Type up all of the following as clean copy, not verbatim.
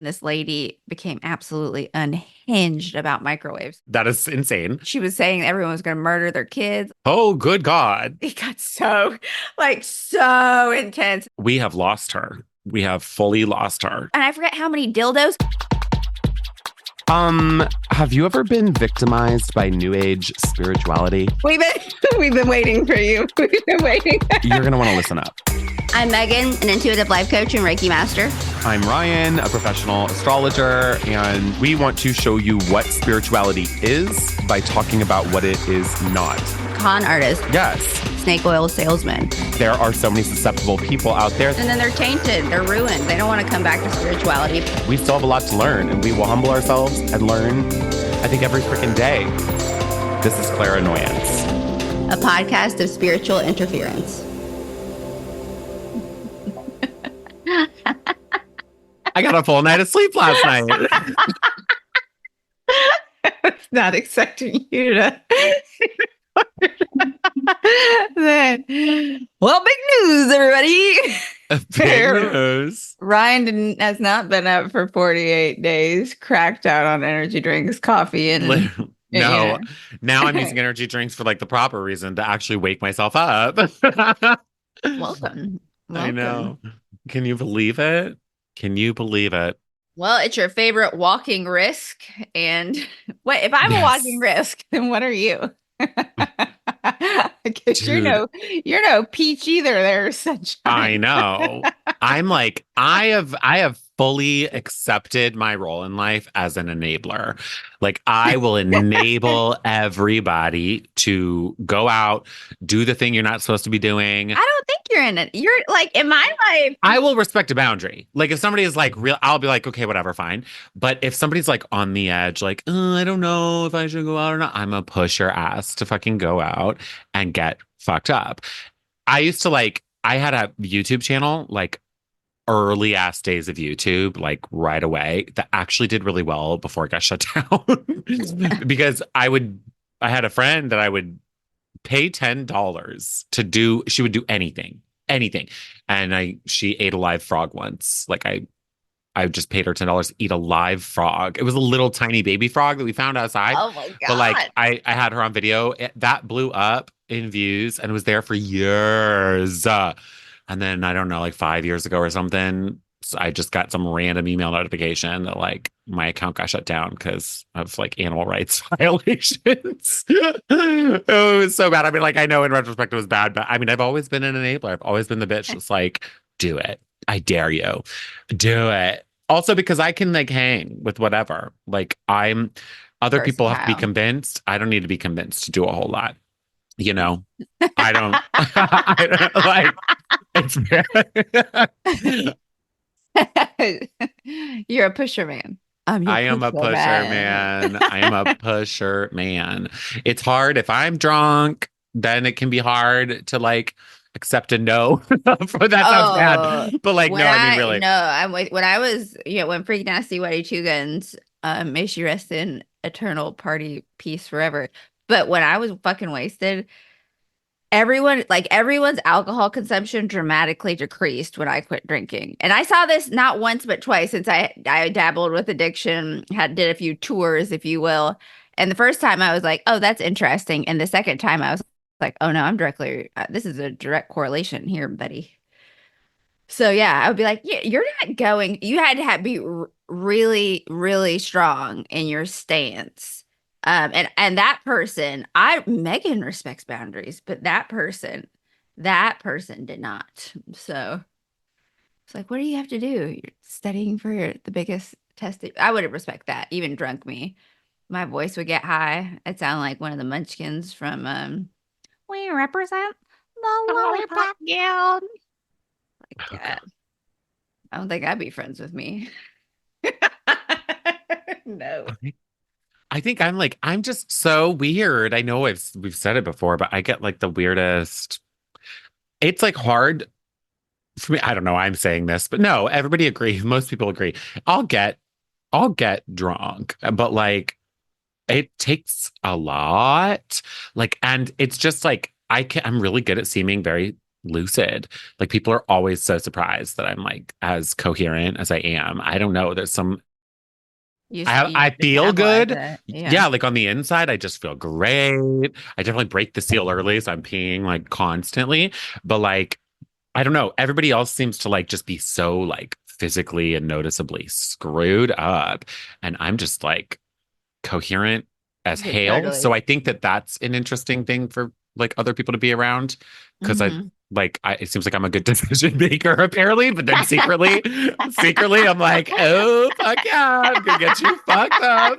This lady became absolutely unhinged about microwaves. That is insane. She was saying everyone was going to murder their kids. Oh, good God. It got so intense. We have lost her. We have fully lost her. And I forget how many dildos. Have you ever been victimized by New Age spirituality? We've been waiting for you. We've been waiting. You're gonna want to listen up. I'm Megan, an intuitive life coach and Reiki master. I'm Ryan, a professional astrologer, and we want to show you what spirituality is by talking about what it is not. Con artist. Yes. Snake oil salesman. There are so many susceptible people out there. And then they're tainted. They're ruined. They don't want to come back to spirituality. We still have a lot to learn, and we will humble ourselves and learn, I think, every freaking day. This is Clairannoyance, a podcast of spiritual interference. I got a full night of sleep last night. I was not expecting you to. Well, big news, everybody. Big news. Ryan has not been up for 48 days, cracked out on energy drinks, coffee, and no. Now I'm using energy drinks for like the proper reason to actually wake myself up. Welcome. I know. Can you believe it? Can you believe it? Well, it's your favorite walking risk. And what if I'm a walking risk, then what are you? Because you're no peach either there, sunshine. I know. I'm like, I have fully accepted my role in life as an enabler. Like, I will enable everybody to go out, do the thing you're not supposed to be doing. I don't think you're in it. You're like, in my life, I will respect a boundary. Like, if somebody is like real, I'll be like, okay, whatever, fine. But if somebody's like on the edge, like, I don't know if I should go out or not, I'm a push your ass to fucking go out and get fucked up. I had a YouTube channel, like early ass days of YouTube, like right away, that actually did really well before it got shut down. Because I had a friend that I would pay $10 to do, she would do anything. And she ate a live frog once. Like I just paid her $10 to eat a live frog. It was a little tiny baby frog that we found outside. oh my God. But like I had her on video. That blew up in views and was there for years. And then I don't know, like 5 years ago or something, I just got some random email notification that like my account got shut down because of like animal rights violations. It was so bad. I mean, like, I know in retrospect it was bad, but I mean, I've always been an enabler. I've always been the bitch that's like, do it. I dare you. Do it. Also because I can like hang with whatever. Like other people have to be convinced. I don't need to be convinced to do a whole lot. You know, I don't, like, you're a pusher man. I am a pusher man. I am a pusher man. It's hard if I'm drunk, then it can be hard to like accept a no. For that sounds bad. But like, no, I mean, really. No, when I was, when Freak Nasty Whitey Two Guns, may she rest in eternal party peace forever. But when I was fucking wasted, everyone's alcohol consumption dramatically decreased when I quit drinking. And I saw this not once, but twice since I dabbled with addiction, did a few tours, if you will. And the first time I was like, oh, that's interesting. And the second time I was like, oh no, this is a direct correlation here, buddy. So yeah, I would be like, yeah, you're not going, you had to be really, really strong in your stance. And that person, Megan respects boundaries, but that person did not. So it's like, what do you have to do? You're studying for the biggest test. I wouldn't respect that. Even drunk me, my voice would get high. I'd sound like one of the Munchkins from we represent the Lollipop Guild. Like, God, I don't think I'd be friends with me. No. I think I'm just so weird. I know we've said it before, but I get like the weirdest. It's like hard for me. I don't know why I'm saying this, but no, everybody agrees. Most people agree. I'll get drunk, but like it takes a lot. Like, and it's just like I'm really good at seeming very lucid. Like people are always so surprised that I'm like as coherent as I am. I don't know. There's some You I feel metabolize good. it. Yeah. Yeah, like on the inside, I just feel great. I definitely break the seal early, so I'm peeing like constantly. But like, I don't know. Everybody else seems to like just be so like physically and noticeably screwed up, and I'm just like coherent as Yeah, hail. So totally. I think that that's an interesting thing for like other people to be around because I Hmm. like it seems like I'm a good decision maker apparently, but then secretly I'm like, oh fuck yeah, I'm gonna get you fucked up.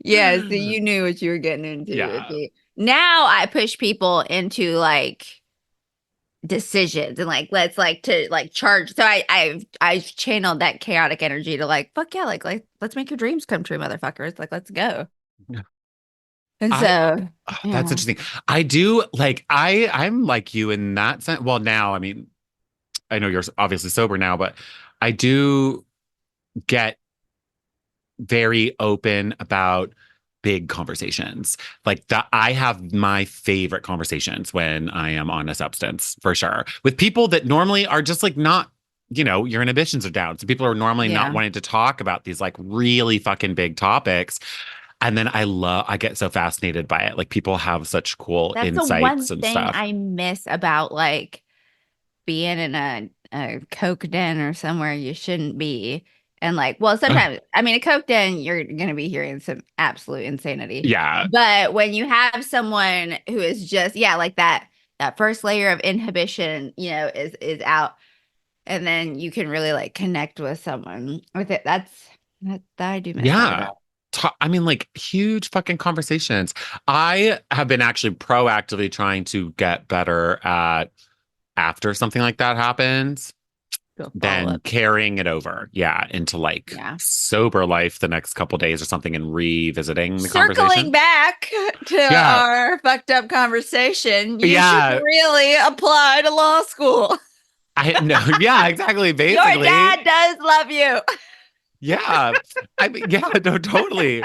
Yeah, so you knew what you were getting into with Yeah. me. Now I push people into like decisions and like let's like to like charge. So I've channeled that chaotic energy to like fuck yeah, like let's make your dreams come true, motherfuckers. Like let's go. And I so That's yeah. interesting. I do like I'm like you in that sense. Well, now I mean, I know you're obviously sober now, but I do get very open about big conversations. Like that I have my favorite conversations when I am on a substance for sure. With people that normally are just like not, your inhibitions are down. So people are normally not Yeah. wanting to talk about these like really fucking big topics. And then I get so fascinated by it. Like people have such cool That's the insights one and thing stuff. I miss about like being in a coke den or somewhere you shouldn't be. And like, well, sometimes, I mean, a coke den, you're going to be hearing some absolute insanity. Yeah. But when you have someone who is just, yeah, like that first layer of inhibition, is out, and then you can really like connect with someone with it. That I do miss that Yeah. about. I mean, like huge fucking conversations. I have been actually proactively trying to get better at after something like that happens, To follow then up. carrying it over, yeah, into like Yeah. sober life the next couple days or something and revisiting the Circling conversation. back to Yeah. our fucked up conversation, you should Yeah. really apply to law school. I know. Yeah, exactly. Your Basically. dad does love you. Yeah. I mean, yeah, no, totally.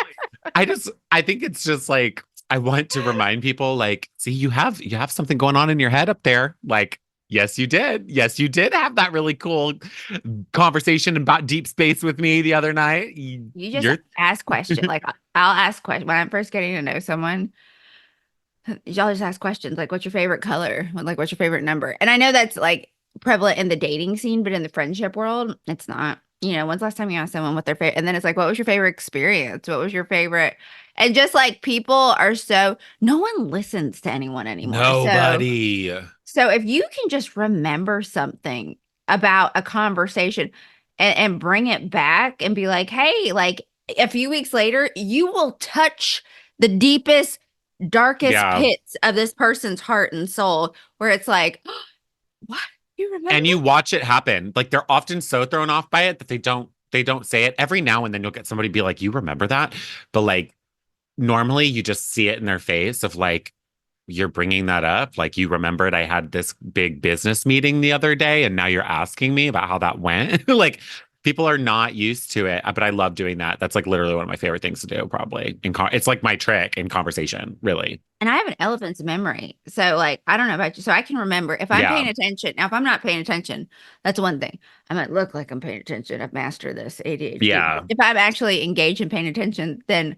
I think it's just like I want to remind people like, see, you have something going on in your head up there. Like, yes, you did. Yes, you did have that really cool conversation about deep space with me the other night. You just You're ask questions. Like I'll ask questions when I'm first getting to know someone. Y'all just ask questions like, "What's your favorite color?" Like, "What's your favorite number?" And I know that's like prevalent in the dating scene, but in the friendship world, it's not. When's the last time you asked someone what their favorite? And then it's like, "What was your favorite experience? What was your favorite?" And just like people are so no one listens to anyone anymore. nobody. So if you can just remember something about a conversation and bring it back and be like, hey, like a few weeks later, you will touch the deepest, darkest Yeah. pits of this person's heart and soul where it's like, what? You remember? And you watch it happen. Like they're often so thrown off by it that they don't say it. Every now and then you'll get somebody be like, you remember that? But like normally you just see it in their face of like, you're bringing that up. Like you remembered I had this big business meeting the other day and now you're asking me about how that went. Like people are not used to it, but I love doing that. That's like literally one of my favorite things to do probably. It's like my trick in conversation, really. And I have an elephant's memory. So, like, I don't know about you. So, I can remember if I'm Yeah. paying attention. Now, if I'm not paying attention, that's one thing. I might look like I'm paying attention. I've mastered this ADHD. Yeah. If I'm actually engaged in paying attention, then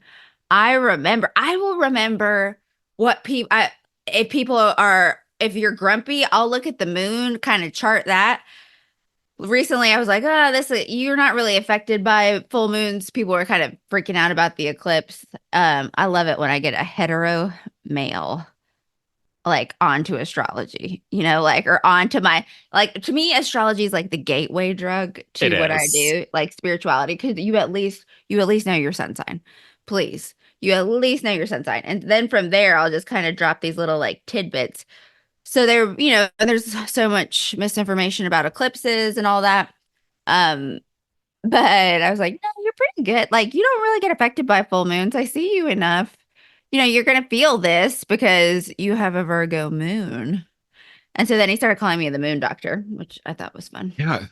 I will remember what people, if people are, if you're grumpy, I'll look at the moon, kind of chart that. Recently, I was like, oh, you're not really affected by full moons. People were kind of freaking out about the eclipse. I love it when I get a hetero male like onto astrology, like or onto my like to me, astrology is like the gateway drug It to what I is. do, like spirituality, because you at least know your sun sign. Please. You at least know your sun sign. And then from there, I'll just kind of drop these little like tidbits. So there's so much misinformation about eclipses and all that. Um, but I was like, no, you're pretty good. Like, you don't really get affected by full moons. I see you enough. You're going to feel this because you have a Virgo moon. And so then he started calling me the moon doctor, which I thought was fun. Yeah.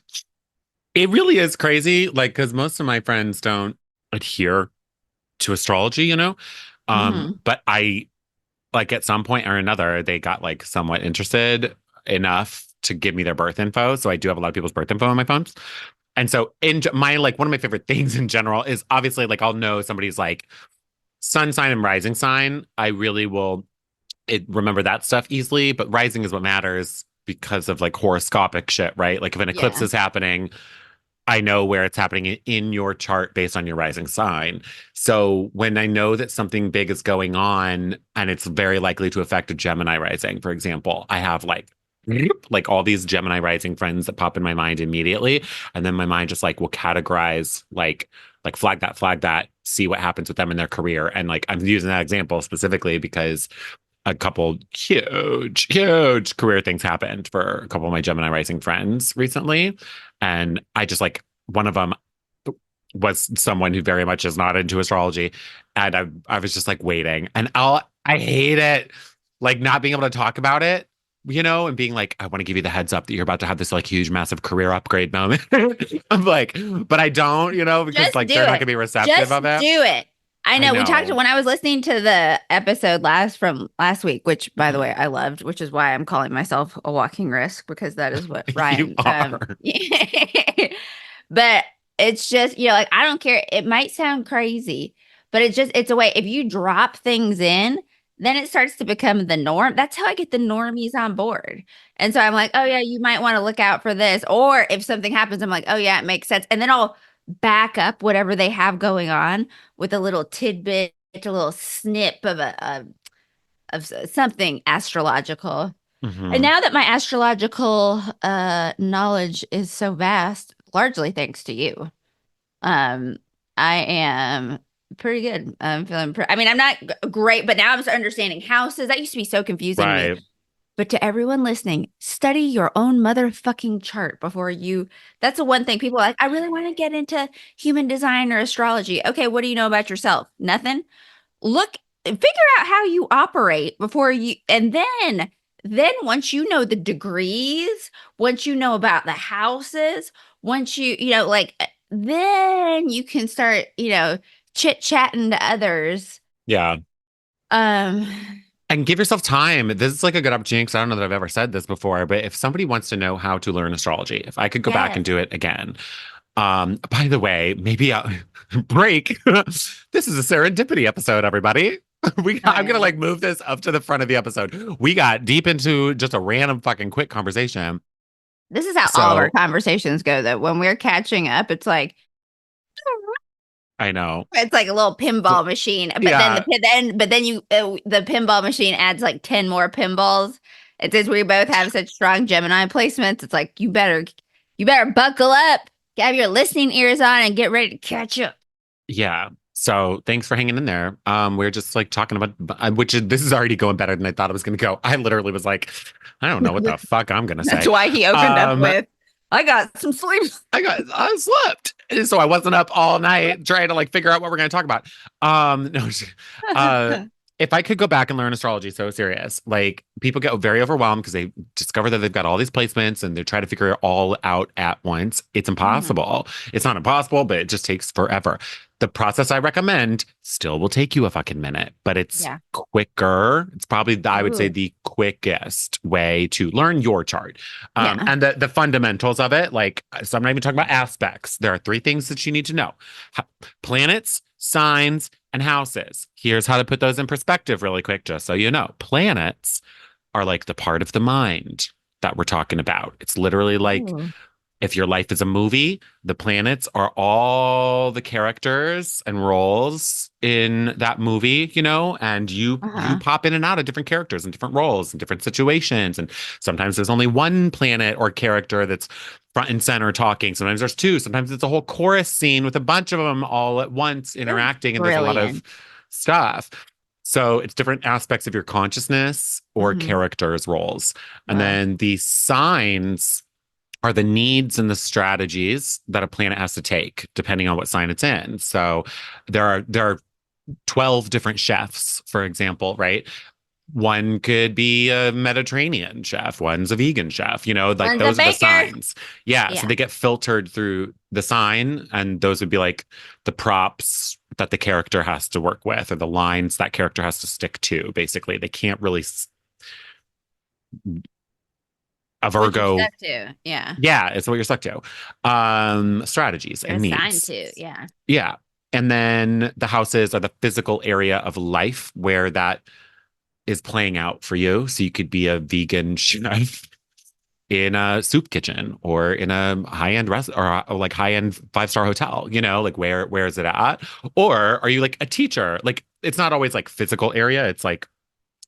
It really is crazy. Like, because most of my friends don't adhere to astrology, Hmm. But I like at some point or another, they got like somewhat interested enough to give me their birth info. So I do have a lot of people's birth info on my phones. And so in my like one of my favorite things in general is obviously like I'll know somebody's like sun sign and rising sign. I really will remember that stuff easily, but rising is what matters because of like horoscopic shit, right? Like if an eclipse Yeah. is happening, I know where it's happening in your chart based on your rising sign. So when I know that something big is going on and it's very likely to affect a Gemini rising, for example, I have like all these Gemini rising friends that pop in my mind immediately. And then my mind just like will categorize like flag that, see what happens with them in their career. And like I'm using that example specifically because a couple huge career things happened for a couple of my Gemini rising friends recently. And I just like one of them was someone who very much is not into astrology. And I was just like waiting. And I hate it, like not being able to talk about it, and being like, I want to give you the heads up that you're about to have this like huge, massive career upgrade moment. I'm like, but I don't, because Just like do they're not it. gonna be receptive Just of it. do it. I know. We talked know. when I was listening to the episode from last week, which by the way I loved, which is why I'm calling myself a walking risk because that is what You Ryan. are. But it's just like I don't care. It might sound crazy, but it's a way. If you drop things in, then it starts to become the norm. That's how I get the normies on board. And so I'm like, oh yeah, you might want to look out for this. Or if something happens, I'm like, oh yeah, it makes sense. And then I'll back up whatever they have going on with a little tidbit, a little snip of something astrological. And Mhm. now that my astrological knowledge is so vast, largely thanks to you, I am pretty good. I'm feeling I mean, I'm not great, but now I'm understanding houses. That used to be so confusing to me. Right. But to everyone listening, study your own motherfucking chart before you. That's the one thing people are like, I really want to get into human design or astrology. Okay, what do you know about yourself? Nothing. Figure out how you operate before you, and then once you know the degrees, once you know about the houses, once then you can start, chit-chatting to others. Yeah. Um, And give yourself time. This is like a good opportunity because I don't know that I've ever said this before, but if somebody wants to know how to learn astrology, if I could go back yes. and do it again. By the way, maybe I'll break. This is a serendipity episode, everybody. I'm gonna like move this up to the front of the episode. We got deep into just a random fucking quick conversation. This is how all of our conversations go, though. When we're catching up, it's like I know. it's like a little pinball machine, but Yeah. then the pinball machine adds like 10 more pinballs. And since we both have such strong Gemini placements, it's like you better buckle up, have your listening ears on, and get ready to catch up. Yeah. So thanks for hanging in there. We're just like talking about this is already going better than I thought it was going to go. I literally was like, I don't know what the fuck I'm going to say. That's why he opened up with, I got some sleep. I slept. So I wasn't up all night trying to like figure out what we're going to talk about. No, if I could go back and learn astrology, so serious, like people get very overwhelmed because they discover that they've got all these placements and they're trying to figure it all out at once. It's impossible. It's not impossible, but it just takes forever. The process I recommend still will take you a fucking minute, but it's quicker. It's probably, I would say, the quickest way to learn your chart. And the fundamentals of it, like, so I'm not even talking about aspects. There are 3 things that you need to know. Planets, signs, and houses. Here's how to put those in perspective really quick, just so you know. Planets are like the part of the mind that we're talking about. It's literally like, if your life is a movie, the planets are all the characters and roles in that movie, and you pop in and out of different characters and different roles and different situations. And sometimes there's only one planet or character that's front and center talking. Sometimes there's 2. Sometimes it's a whole chorus scene with a bunch of them all at once interacting. And there's a lot of stuff. So it's different aspects of your consciousness or characters' roles. And then the signs are the needs and the strategies that a planet has to take, depending on what sign it's in. So there are 12 different chefs, for example, right? One could be a Mediterranean chef, one's a vegan chef, like one's those are the signs. Yeah. Yeah. So they get filtered through the sign, and those would be like the props that the character has to work with, or the lines that character has to stick to. Basically, they can't really a What you're Virgo. stuck to. Yeah. Yeah, it's what you're stuck to. Strategies You're and assigned needs. to. Yeah. Yeah. And then the houses are the physical area of life where that is playing out for you. So you could be a vegan chef in a soup kitchen or in a high-end restaurant or like high-end five-star hotel, like where is it at? Or are you like a teacher? Like it's not always like physical area. It's like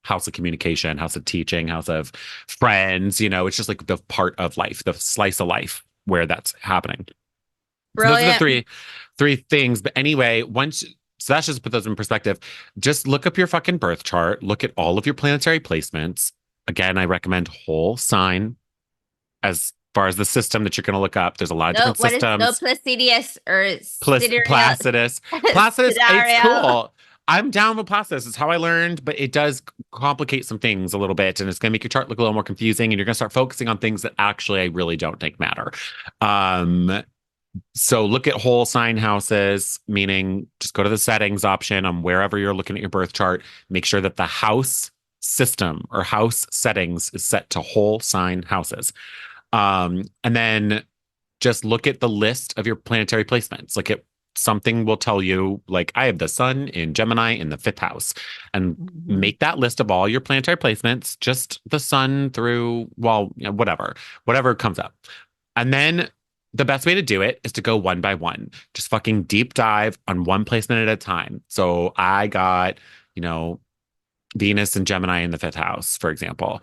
house of communication, house of teaching, house of friends, it's just like the part of life, the slice of life where that's happening. So those are the Brilliant. three things. But anyway, so that's just put those in perspective. Just look up your fucking birth chart, look at all of your planetary placements. Again, I recommend whole sign as far as the system that you're going to look up. There's a lot of No, different what is no systems. Placidius or sidereal? Placidus. Placidus, it's Sidereal. cool. I'm down with Placidus. It's how I learned, but it does complicate some things a little bit, and it's going to make your chart look a little more confusing, and you're going to start focusing on things that actually I really don't think matter. So look at whole sign houses, meaning just go to the settings option on wherever you're looking at your birth chart. Make sure that the house system or house settings is set to whole sign houses. And then just look at the list of your planetary placements. Like something will tell you, like, I have the sun in Gemini in the fifth house, and make that list of all your planetary placements, just the sun through, well, whatever comes up. And then the best way to do it is to go one by one. Just fucking deep dive on one placement at a time. So I got, Venus and Gemini in the fifth house, for example.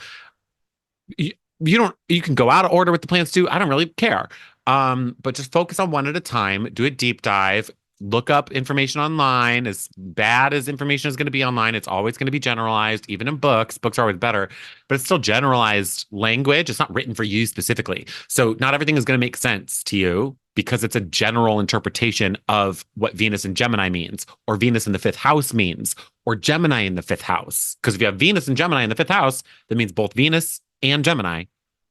You can go out of order with the plants too. I don't really care. But just focus on one at a time, do a deep dive, look up information online. As bad as information is going to be online, it's always going to be generalized, even in books. Books are always better, but it's still generalized language. It's not written for you specifically. So not everything is going to make sense to you because it's a general interpretation of what Venus and Gemini means, or Venus in the fifth house means, or Gemini in the fifth house. Because if you have Venus and Gemini in the fifth house, that means both Venus and Gemini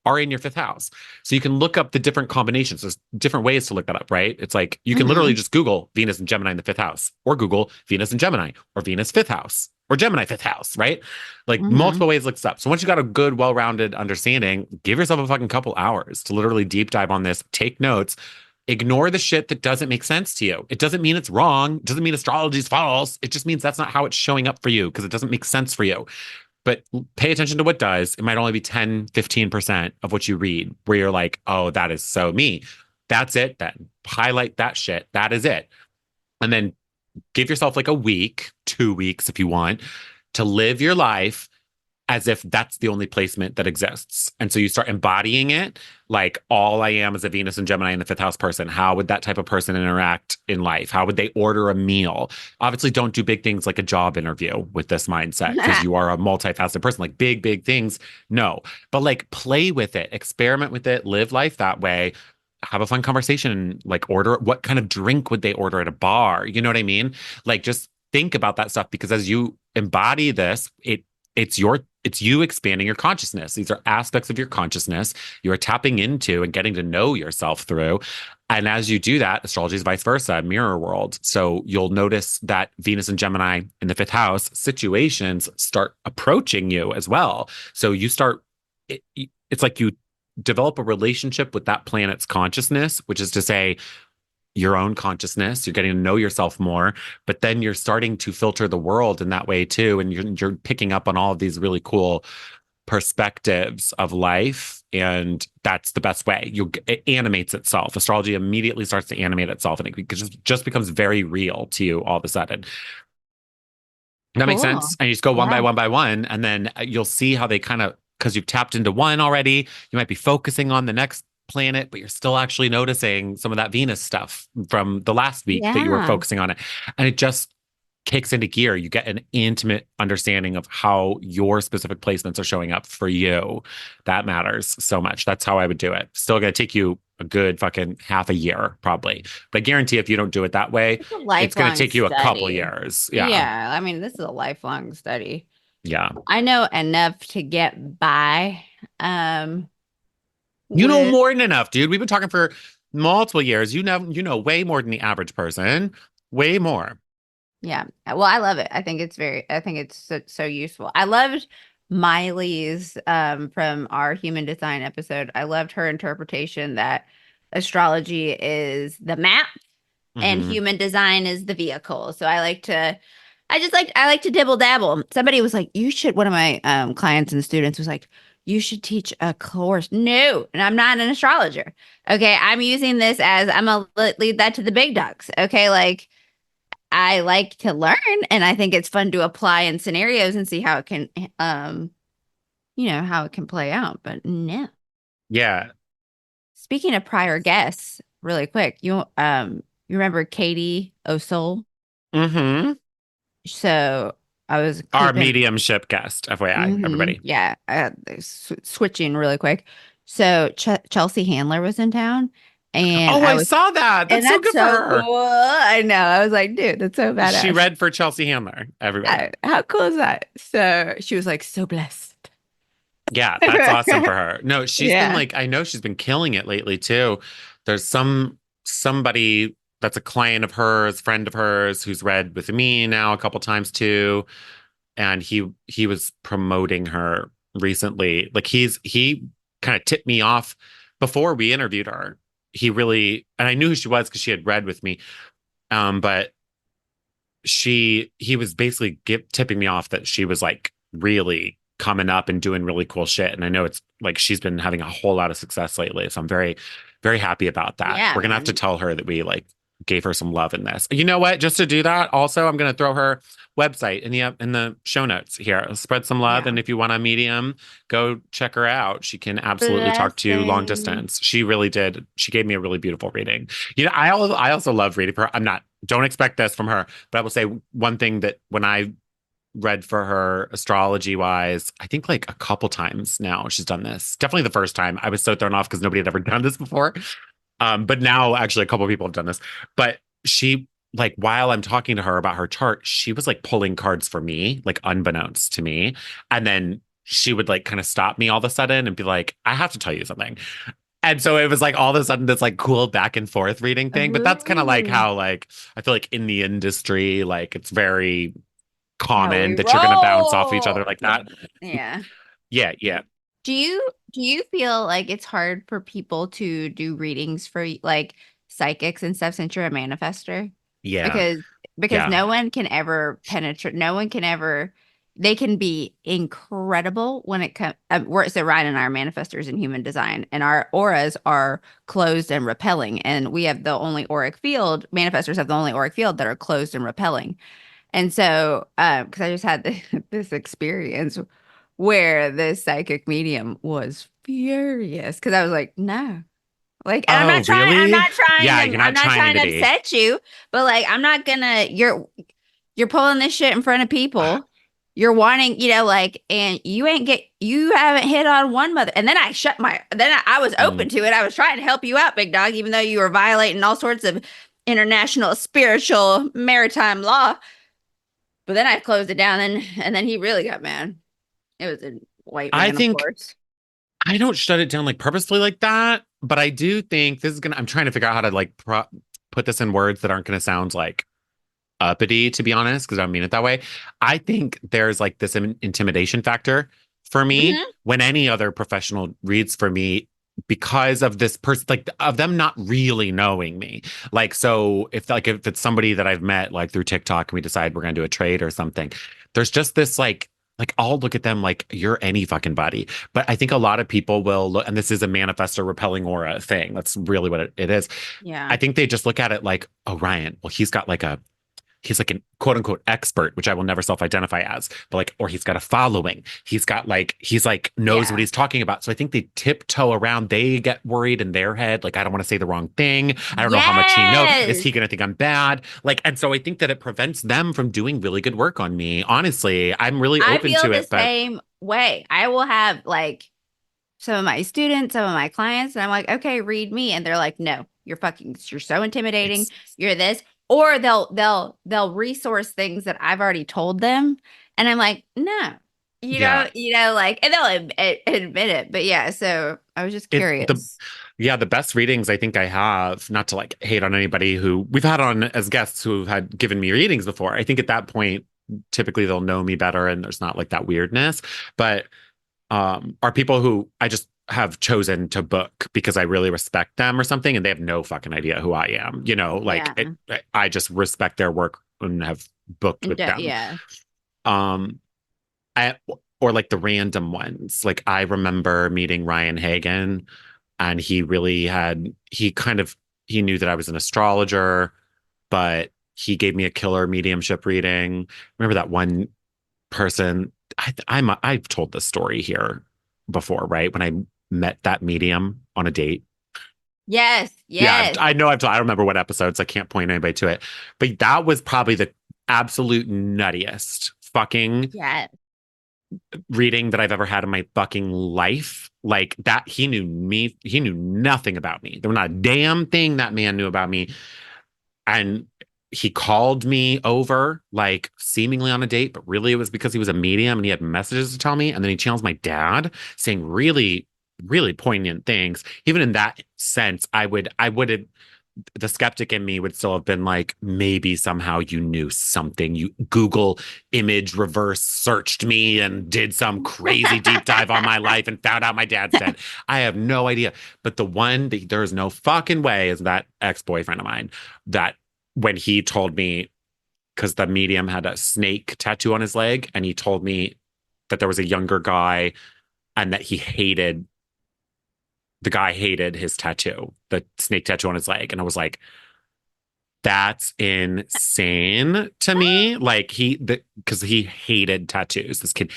are in your fifth house. So you can look up the different combinations. There's different ways to look that up, right? It's like you can literally just Google Venus and Gemini in the fifth house, or Google Venus and Gemini, or Venus fifth house, or Gemini fifth house, right? Like multiple ways to look this up. So once you got a good, well-rounded understanding, give yourself a fucking couple hours to literally deep dive on this, take notes, ignore the shit that doesn't make sense to you. It doesn't mean it's wrong. It doesn't mean astrology is false. It just means that's not how it's showing up for you because it doesn't make sense for you. But pay attention to what does. It might only be 10, 15% of what you read where you're like, oh, that is so me. That's it then. Highlight that shit. That is it. And then give yourself like a week, 2 weeks if you want, to live your life as if that's the only placement that exists. And so you start embodying it, like all I am is a Venus and Gemini in the fifth house person. How would that type of person interact in life? How would they order a meal? Obviously, don't do big things like a job interview with this mindset because you are a multifaceted person, like big things. No, but like play with it, experiment with it, live life that way. Have a fun conversation, like order what kind of drink would they order at a bar? You know what I mean? Like just think about that stuff because as you embody this, it's you expanding your consciousness. These are aspects of your consciousness you are tapping into and getting to know yourself through. And as you do that, astrology is vice versa, mirror world. So you'll notice that Venus and Gemini in the fifth house situations start approaching you as well. So you start, it's like you develop a relationship with that planet's consciousness, which is to say, your own consciousness. You're getting to know yourself more, but then you're starting to filter the world in that way too. And you're picking up on all of these really cool perspectives of life. And that's the best way. It animates itself. Astrology immediately starts to animate itself and it just becomes very real to you all of a sudden. That makes sense? And you just go one by one, and then you'll see how they kind of, because you've tapped into one already, you might be focusing on the next planet, but you're still actually noticing some of that Venus stuff from the last week that you were focusing on it. And it just kicks into gear. You get an intimate understanding of how your specific placements are showing up for you. That matters so much. That's how I would do it. Still going to take you a good fucking half a year, probably. But I guarantee if you don't do it that way, it's going to take you a couple years. Yeah. Yeah. I mean, this is a lifelong study. Yeah. I know enough to get by. You know more than enough, dude. We've been talking for multiple years. You know way more than the average person. Way more. Yeah. Well, I love it. I think it's so useful. I loved Miley's from our human design episode. I loved her interpretation that astrology is the map and Hmm. human design is the vehicle. So I like to dibble dabble. Somebody was like, you should, one of my clients and students was like, you should teach a course. No, and I'm not an astrologer. Okay, I'm using this as I'm gonna lead that to the big dogs. Okay, like I like to learn and I think it's fun to apply in scenarios and see how it can how it can play out. But no. Yeah. Speaking of prior guests, really quick, you remember Katie O'Soul? Hmm. So I was Our keeping mediumship guest, FYI, everybody. yeah, switching really quick. So Chelsea Handler was in town and Oh, I saw that. and That's so that's good for so her. cool. I know. I was like, dude, that's so She badass. read for Chelsea Handler, everybody. How cool is that? So she was like, so blessed. Yeah, that's awesome for her. No, she's been Yeah. like, I know she's been killing it lately too. There's somebody that's a client of hers, friend of hers, who's read with me now a couple times too. And he was promoting her recently. Like he kind of tipped me off before we interviewed her. He really, and I knew who she was because she had read with me. But he was basically tipping me off that she was like really coming up and doing really cool shit. And I know it's like she's been having a whole lot of success lately. So I'm very, very happy about that. Yeah, We're gonna have to man. tell her that we like gave her some love in this. You know what? Just to do that, also I'm gonna throw her website in the show notes here. Spread some love. Yeah. And if you want a medium, go check her out. She can absolutely talk to you long Blessing. distance. She really did. She gave me a really beautiful reading. You know, I also love reading for her. Don't expect this from her, but I will say one thing that when I read for her astrology wise, I think like a couple times now she's done this. Definitely the first time I was so thrown off because nobody had ever done this before. But now actually a couple of people have done this. But she like while I'm talking to her about her chart, she was like pulling cards for me, like unbeknownst to me. And then she would like kind of stop me all of a sudden and be like, I have to tell you something. And so it was like all of a sudden this like cool back and forth reading thing. But that's kind of like Ooh, how like I feel like in the industry, like it's very how common we that you're gonna bounce off each other roll. like that. Yeah. Yeah, yeah, Do you feel like it's hard for people to do readings for like psychics and stuff since you're a manifester? yeah, Because yeah. no one can ever penetrate, no one can ever they can be incredible when it comes we're so Ryan and I are manifestors in human design and our auras are closed and repelling and we have the only auric field manifestors have the only auric field that are closed and repelling. And so, because I just had this experience where this psychic medium was furious because I was like, no, like, and Oh, really? Yeah, you're I'm not not trying trying to to be. upset you, but like, I'm not gonna, you're pulling this shit in front of people. You're wanting, like, and you haven't hit on one mother. And then I was Mm. open to it. I was trying to help you out, big dog, even though you were violating all sorts of international, spiritual, maritime law. But then I closed it down and then he really got mad. It was a white I man, of think course. I don't shut it down like purposefully like that, but I do think this is gonna. I'm trying to figure out how to like put this in words that aren't gonna sound like uppity, to be honest, because I don't mean it that way. I think there's like this intimidation factor for me Hmm. when any other professional reads for me because of this person, like of them not really knowing me. Like, so if it's somebody that I've met like through TikTok and we decide we're gonna do a trade or something, there's just this like I'll look at them like you're any fucking body. But I think a lot of people will look, and this is a manifestor repelling aura thing. That's really what it is. Yeah. I think they just look at it like, oh, Ryan, well, he's like an quote unquote expert, which I will never self-identify as, but like, or he's got a following. He's like knows what Yeah. he's talking about. So I think they tiptoe around. They get worried in their head. Like, I don't want to say the wrong thing. I don't know how much he knows. Is Yes. he going to think I'm bad? Like, and so I think that it prevents them from doing really good work on me. Honestly, I'm really I open feel to the it, but same way. I will have like some of my students, some of my clients, and I'm like, okay, read me. And they're like, no, you're so intimidating. it's, You're this. Or they'll resource things that I've already told them. And I'm like, no, yeah, like, and they'll admit it. But yeah, so I was just it's the curious. Yeah, the best readings I think I have, not to like hate on anybody who we've had on as guests who had given me readings before. I think at that point, typically they'll know me better and there's not like that weirdness. But are people who I just have chosen to book because I really respect them or something, and they have no fucking idea who I am. Like Yeah. I just respect their work and have booked with them. Yeah. Um, I or like the random ones. Like I remember meeting Ryan Hagan, and he knew that I was an astrologer, but he gave me a killer mediumship reading. Remember that one person? I've told this story here before, right? When I met that medium on a date. Yes. Yeah, Yes. I know I don't remember what episodes. I can't point anybody to it, but that was probably the absolute nuttiest fucking Yes. reading that I've ever had in my fucking life. Like that, he knew me. He knew nothing about me. There was not a damn thing that man knew about me. And he called me over, like seemingly on a date, but really it was because he was a medium and he had messages to tell me. And then he channels my dad, saying really, really poignant things. Even in that sense, I would have, the skeptic in me would still have been like, maybe somehow you knew something. You Google image reverse searched me and did some crazy deep dive on my life and found out my dad's dead. I have no idea. But the one that there is no fucking way is that ex-boyfriend of mine that when he told me, because the medium had a snake tattoo on his leg, and he told me that there was a younger guy and that the guy hated his tattoo, the snake tattoo on his leg. And I was like, that's insane to me. Like because he hated tattoos. This kid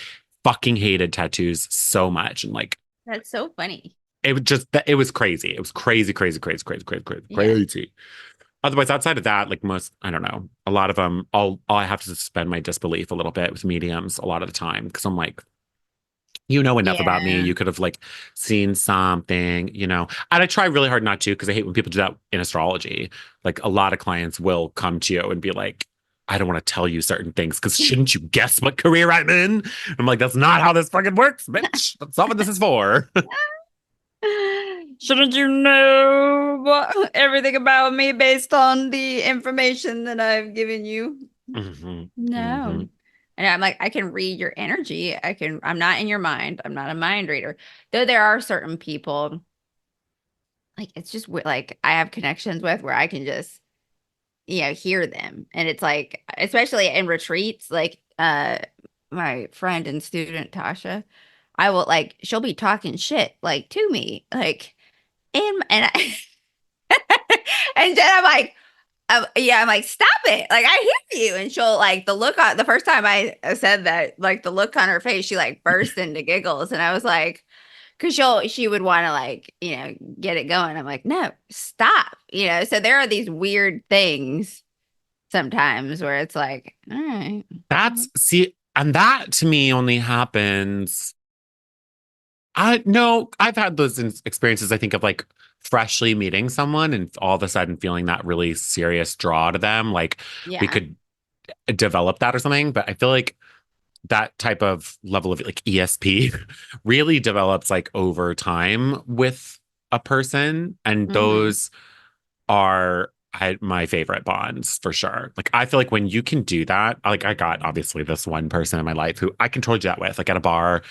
fucking hated tattoos so much. And like, That's so funny. it was crazy. It was crazy, crazy, crazy, crazy, crazy, crazy, Yeah. crazy. Otherwise, outside of that, like I don't know, a lot of them, I have to suspend my disbelief a little bit with mediums a lot of the time because I'm like, you know enough about me. Yeah. You could have like seen something. And I try really hard not to because I hate when people do that in astrology. Like a lot of clients will come to you and be like, I don't want to tell you certain things because shouldn't you guess what career I'm in? I'm like, that's not how this fucking works, bitch. That's not what this is for. Shouldn't you know everything about me based on the information that I've given you? Mhm, No. mhm. And I'm like, I can read your energy. I'm not in your mind. I'm not a mind reader. Though there are certain people, like it's just like I have connections with where I can just, hear them. And it's like, especially in retreats, like my friend and student Tasha, I will like she'll be talking shit like to me, like and I, and then I'm like, yeah, I'm like, stop it. Like, I hear you. And she'll like the first time I said that, like the look on her face, she like burst into giggles. And I was like, cause she would want to like, get it going. I'm like, no, stop. So there are these weird things sometimes where it's like, all right. And that to me only happens. I no, I've had those experiences, I think, of like freshly meeting someone and all of a sudden feeling that really serious draw to them. Like we Yeah. could develop that or something. But I feel like that type of level of like ESP really develops like over time with a person. And Hmm. those are my favorite bonds for sure. Like I feel like when you can do that, like I got obviously this one person in my life who I can totally do that with, like at a bar.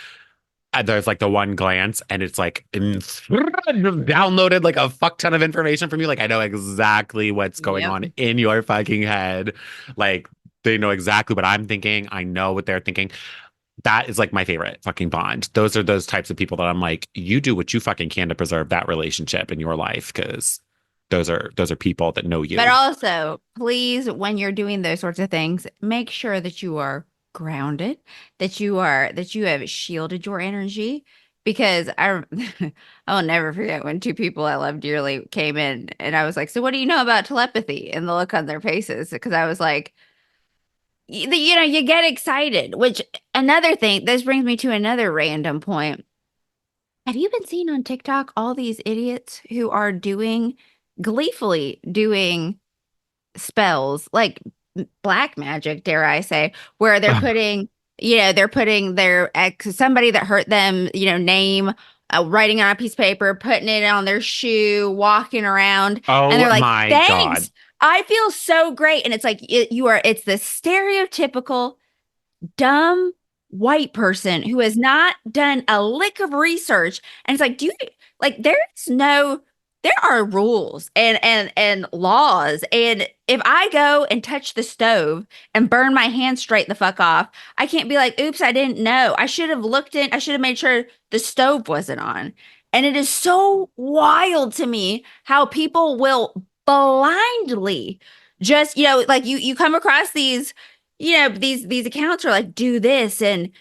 And there's like the one glance, and it's like downloaded like a fuck ton of information from you. Like I know exactly what's going Yep. on in your fucking head. Like they know exactly what I'm thinking. I know what they're thinking. That is like my favorite fucking bond. Those are those types of people that I'm like, you do what you fucking can to preserve that relationship in your life because those are people that know But you. also, please, when you're doing those sorts of things, make sure that you are grounded, that you have shielded your energy. Because I will never forget when two people I love dearly came in and I was like, so what do you know about telepathy? And the look on their faces, because I was like, you get excited, which another thing, this brings me to another random point. Have you been seeing on TikTok all these idiots who are gleefully doing spells like black magic, dare I say, where they're putting, they're putting their ex, somebody that hurt them, name writing on a piece of paper, putting it on their shoe, walking around, and they're Oh like, my God. "Thanks, I feel so great." And it's like it's the stereotypical dumb white person who has not done a lick of research. And it's like, there are rules and laws. And if I go and touch the stove and burn my hand straight the fuck off, I can't be like, oops, I didn't know. I should have made sure the stove wasn't on. And it is so wild to me how people will blindly just, like you come across these, these accounts are like, do this, and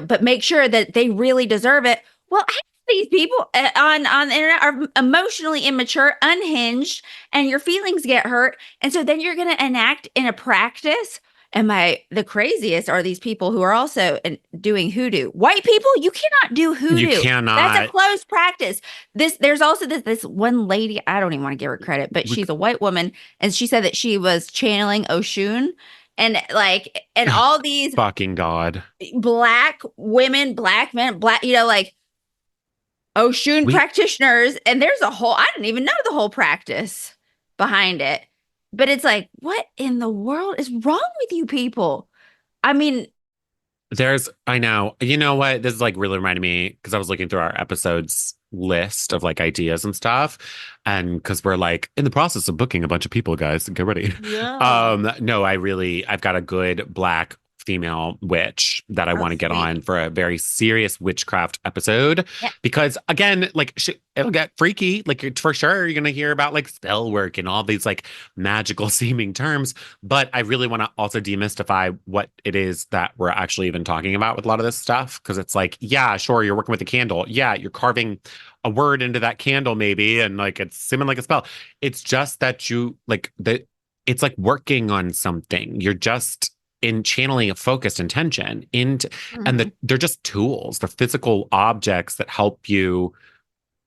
but make sure that they really deserve it. Well, half these people on the internet are emotionally immature, unhinged, and your feelings get hurt, and so then you're going to enact in a practice. Am I the craziest? Are these people who are also doing hoodoo? White people, you cannot do You hoodoo. That's a cannot. closed practice. There's also this one lady. I don't even want to give her credit, but she's a white woman, and she said that she was channeling Oshun, and Oh, all these fucking God. black women, black men, like Oshun We practitioners, and there's I didn't even know the whole practice behind it. But it's like, what in the world is wrong with you people? I mean, I know. You know what? This is like really reminding me because I was looking through our episodes list of like ideas and stuff. And because we're like in the process of booking a bunch of people, guys, get ready. yeah. No, I've got a good black female witch that I Oh, want to get sweet. on for a very serious witchcraft episode Yeah. because again, like it'll get freaky. Like for sure, you're gonna hear about like spell work and all these like magical seeming terms. But I really want to also demystify what it is that we're actually even talking about with a lot of this stuff. Because it's like, yeah, sure, you're working with a candle. Yeah, you're carving a word into that candle, maybe, and like it's seeming like a spell. It's just that it's like working on something. You're just in channeling a focused intention into, and Mhm. they're just tools. They're physical objects that help you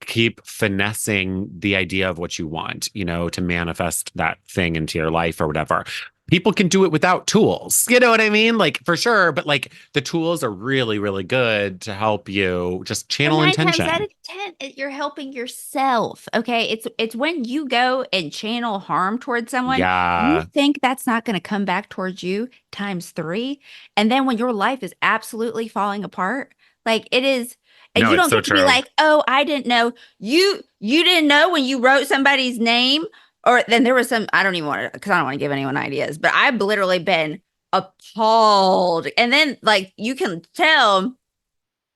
keep finessing the idea of what you want, to manifest that thing into your life or whatever. People can do it without tools. You know what I mean? Like for sure, but like the tools are really, really good to help you just And channel nine times out intention. of 10, you're helping yourself. Okay. It's when you go and channel harm towards someone, you Yeah. think that's not going to come back towards you times three. And then when your life is absolutely falling apart, like it is, and No, you it's don't so get to be true. like, oh, I didn't know. You didn't know when you wrote somebody's name, or then there was some, I don't even want to, because I don't want to give anyone ideas, but I've literally been appalled. And then like you can tell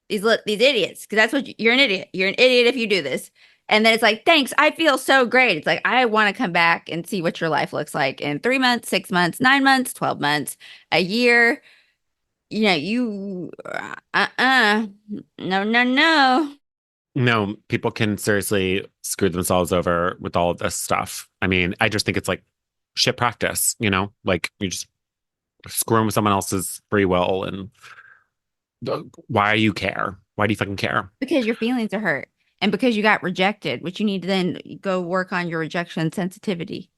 these idiots, because that's what you're an idiot. You're an idiot if you do this. And then it's like, thanks, I feel so great. It's like, I want to come back and see what your life looks like in 3 months, 6 months, 9 months, 12 months, a year. No, no, no. No, people can seriously screw themselves over with all of this stuff. I mean, I just think it's like shit practice, like you just screwing with someone else's free will and why do you care? Why do you fucking care? Because your feelings are hurt and because you got rejected, which you need to then go work on your rejection sensitivity.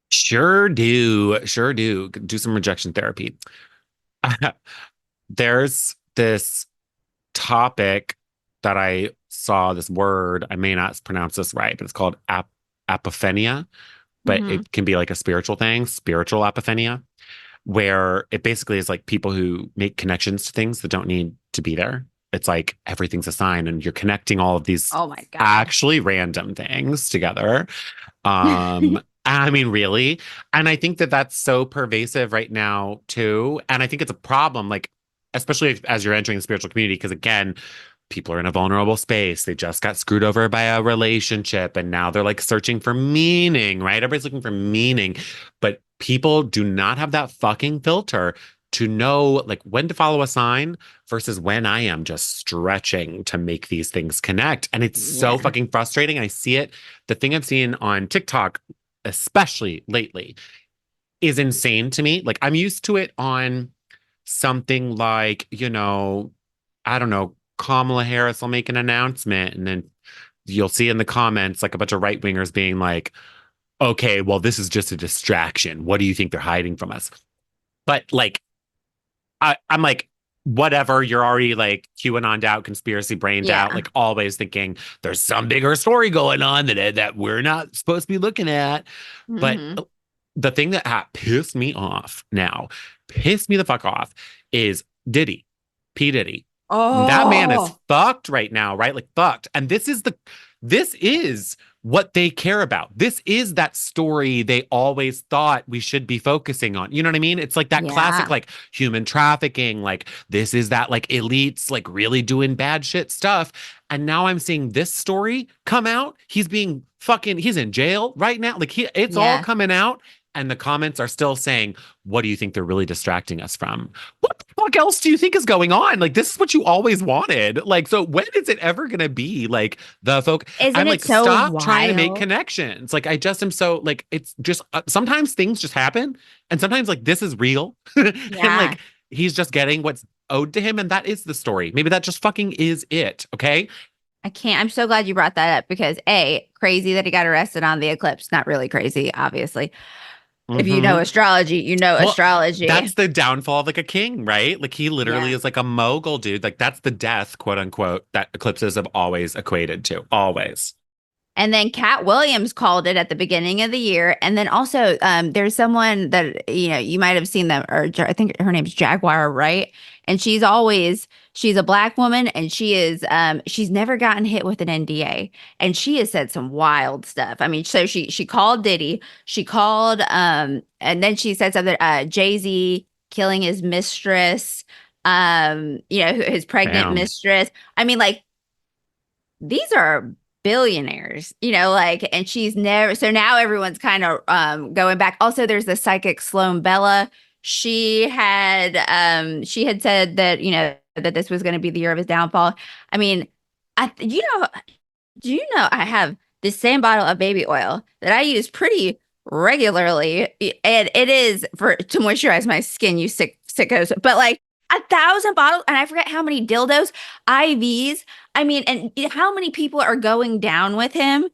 Sure do. Sure do. Do some rejection therapy. There's this topic that I saw, this word. I may not pronounce this right, but it's called apophenia, but Hmm. it can be like a spiritual thing, spiritual apophenia, where it basically is like people who make connections to things that don't need to be there. It's like everything's a sign, and you're connecting all of these Oh my God. actually random things together. I mean, really. And I think that that's so pervasive right now, too. And I think it's a problem, like, especially as you're entering the spiritual community, because again, people are in a vulnerable space. They just got screwed over by a relationship, and now they're like searching for meaning, right? Everybody's looking for meaning, but people do not have that fucking filter to know like when to follow a sign versus when I am just stretching to make these things connect. And it's so Yeah. fucking frustrating. I see it. The thing I've seen on TikTok, especially lately, is insane to me. Like I'm used to it on something like, I don't know, Kamala Harris will make an announcement and then you'll see in the comments like a bunch of right wingers being like, okay, well, this is just a distraction. What do you think they're hiding from us? But like, I'm like, whatever, you're already like QAnoned out, conspiracy brained Yeah. out, like always thinking there's some bigger story going on that we're not supposed to be looking at. But Mhm. the thing that pissed me off now, pissed me the fuck off, is Diddy, P. Diddy. That man is Oh, fucked right now, right? Like fucked. And this is what they care about. This is that story they always thought we should be focusing on. You know what I mean? It's like that classic, yeah. like human trafficking, like this is that like elites, like really doing bad shit stuff. And now I'm seeing this story come out. He's in jail right now. Like it's all Yeah. coming out. And the comments are still saying, what do you think they're really distracting us from? What the fuck else do you think is going on? Like, this is what you always wanted. Like, so when is it ever going to be like the folk? Isn't I'm it like, so stop trying to make wild? connections. Like, I just am so like, it's just sometimes things just happen. And sometimes like this is real. And Yeah. like, he's just getting what's owed to him. And that is the story. Maybe that just fucking is it. Okay. I can't. I'm so glad you brought that up because crazy that he got arrested on the eclipse. Not really crazy, obviously. If you know Mhm. astrology, you know Well, astrology. that's the downfall of like a king, right? Like he literally Yeah. is like a mogul dude. Like that's the death, quote unquote, that eclipses have always equated to. Always. And then Cat Williams called it at the beginning of the year. And then also, there's someone that, you might have seen them, or I think her name's Jaguar, right? And she's a black woman and she's never gotten hit with an NDA. And she has said some wild stuff. I mean, so she called Diddy, she called, and then she said something, Jay-Z killing his mistress, his pregnant Damn. mistress. I mean, like, these are billionaires, like, and she's never, so now everyone's kind of going back. Also, there's the psychic Sloan Bella. She had said that, that this was going to be the year of his downfall. I mean, I you know, do you know I have this same bottle of baby oil that I use pretty regularly, and it is for to moisturize my skin, you sickos, but like 1,000 bottles, and I forget how many dildos, IVs. I mean, and how many people are going down with him?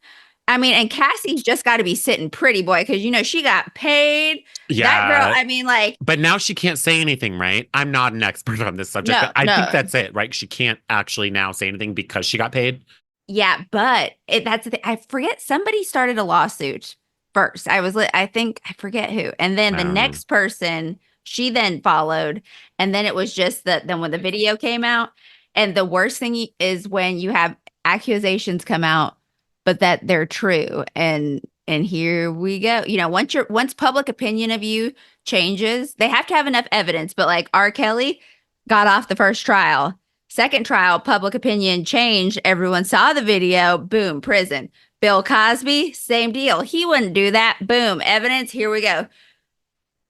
I mean, and Cassie's just got to be sitting pretty, boy, because she got paid. That girl, Yeah. I mean, like, But now she can't say anything, right? I'm not an expert on this subject, no, but I think no, that's it, right? She can't actually now say anything because she got paid. yeah, but that's the thing. I forget somebody started a lawsuit first. I think I forget who, and then the Um, next person she then followed, and then it was just that. Then when the video came out, and the worst thing is when you have accusations come out, but that they're true, and here we go. Once public opinion of you changes, they have to have enough evidence. But like R. Kelly got off the first trial. Second trial, public opinion changed. Everyone saw the video. Boom, prison. Bill Cosby, same deal. He wouldn't do that. Boom, evidence. Here we go.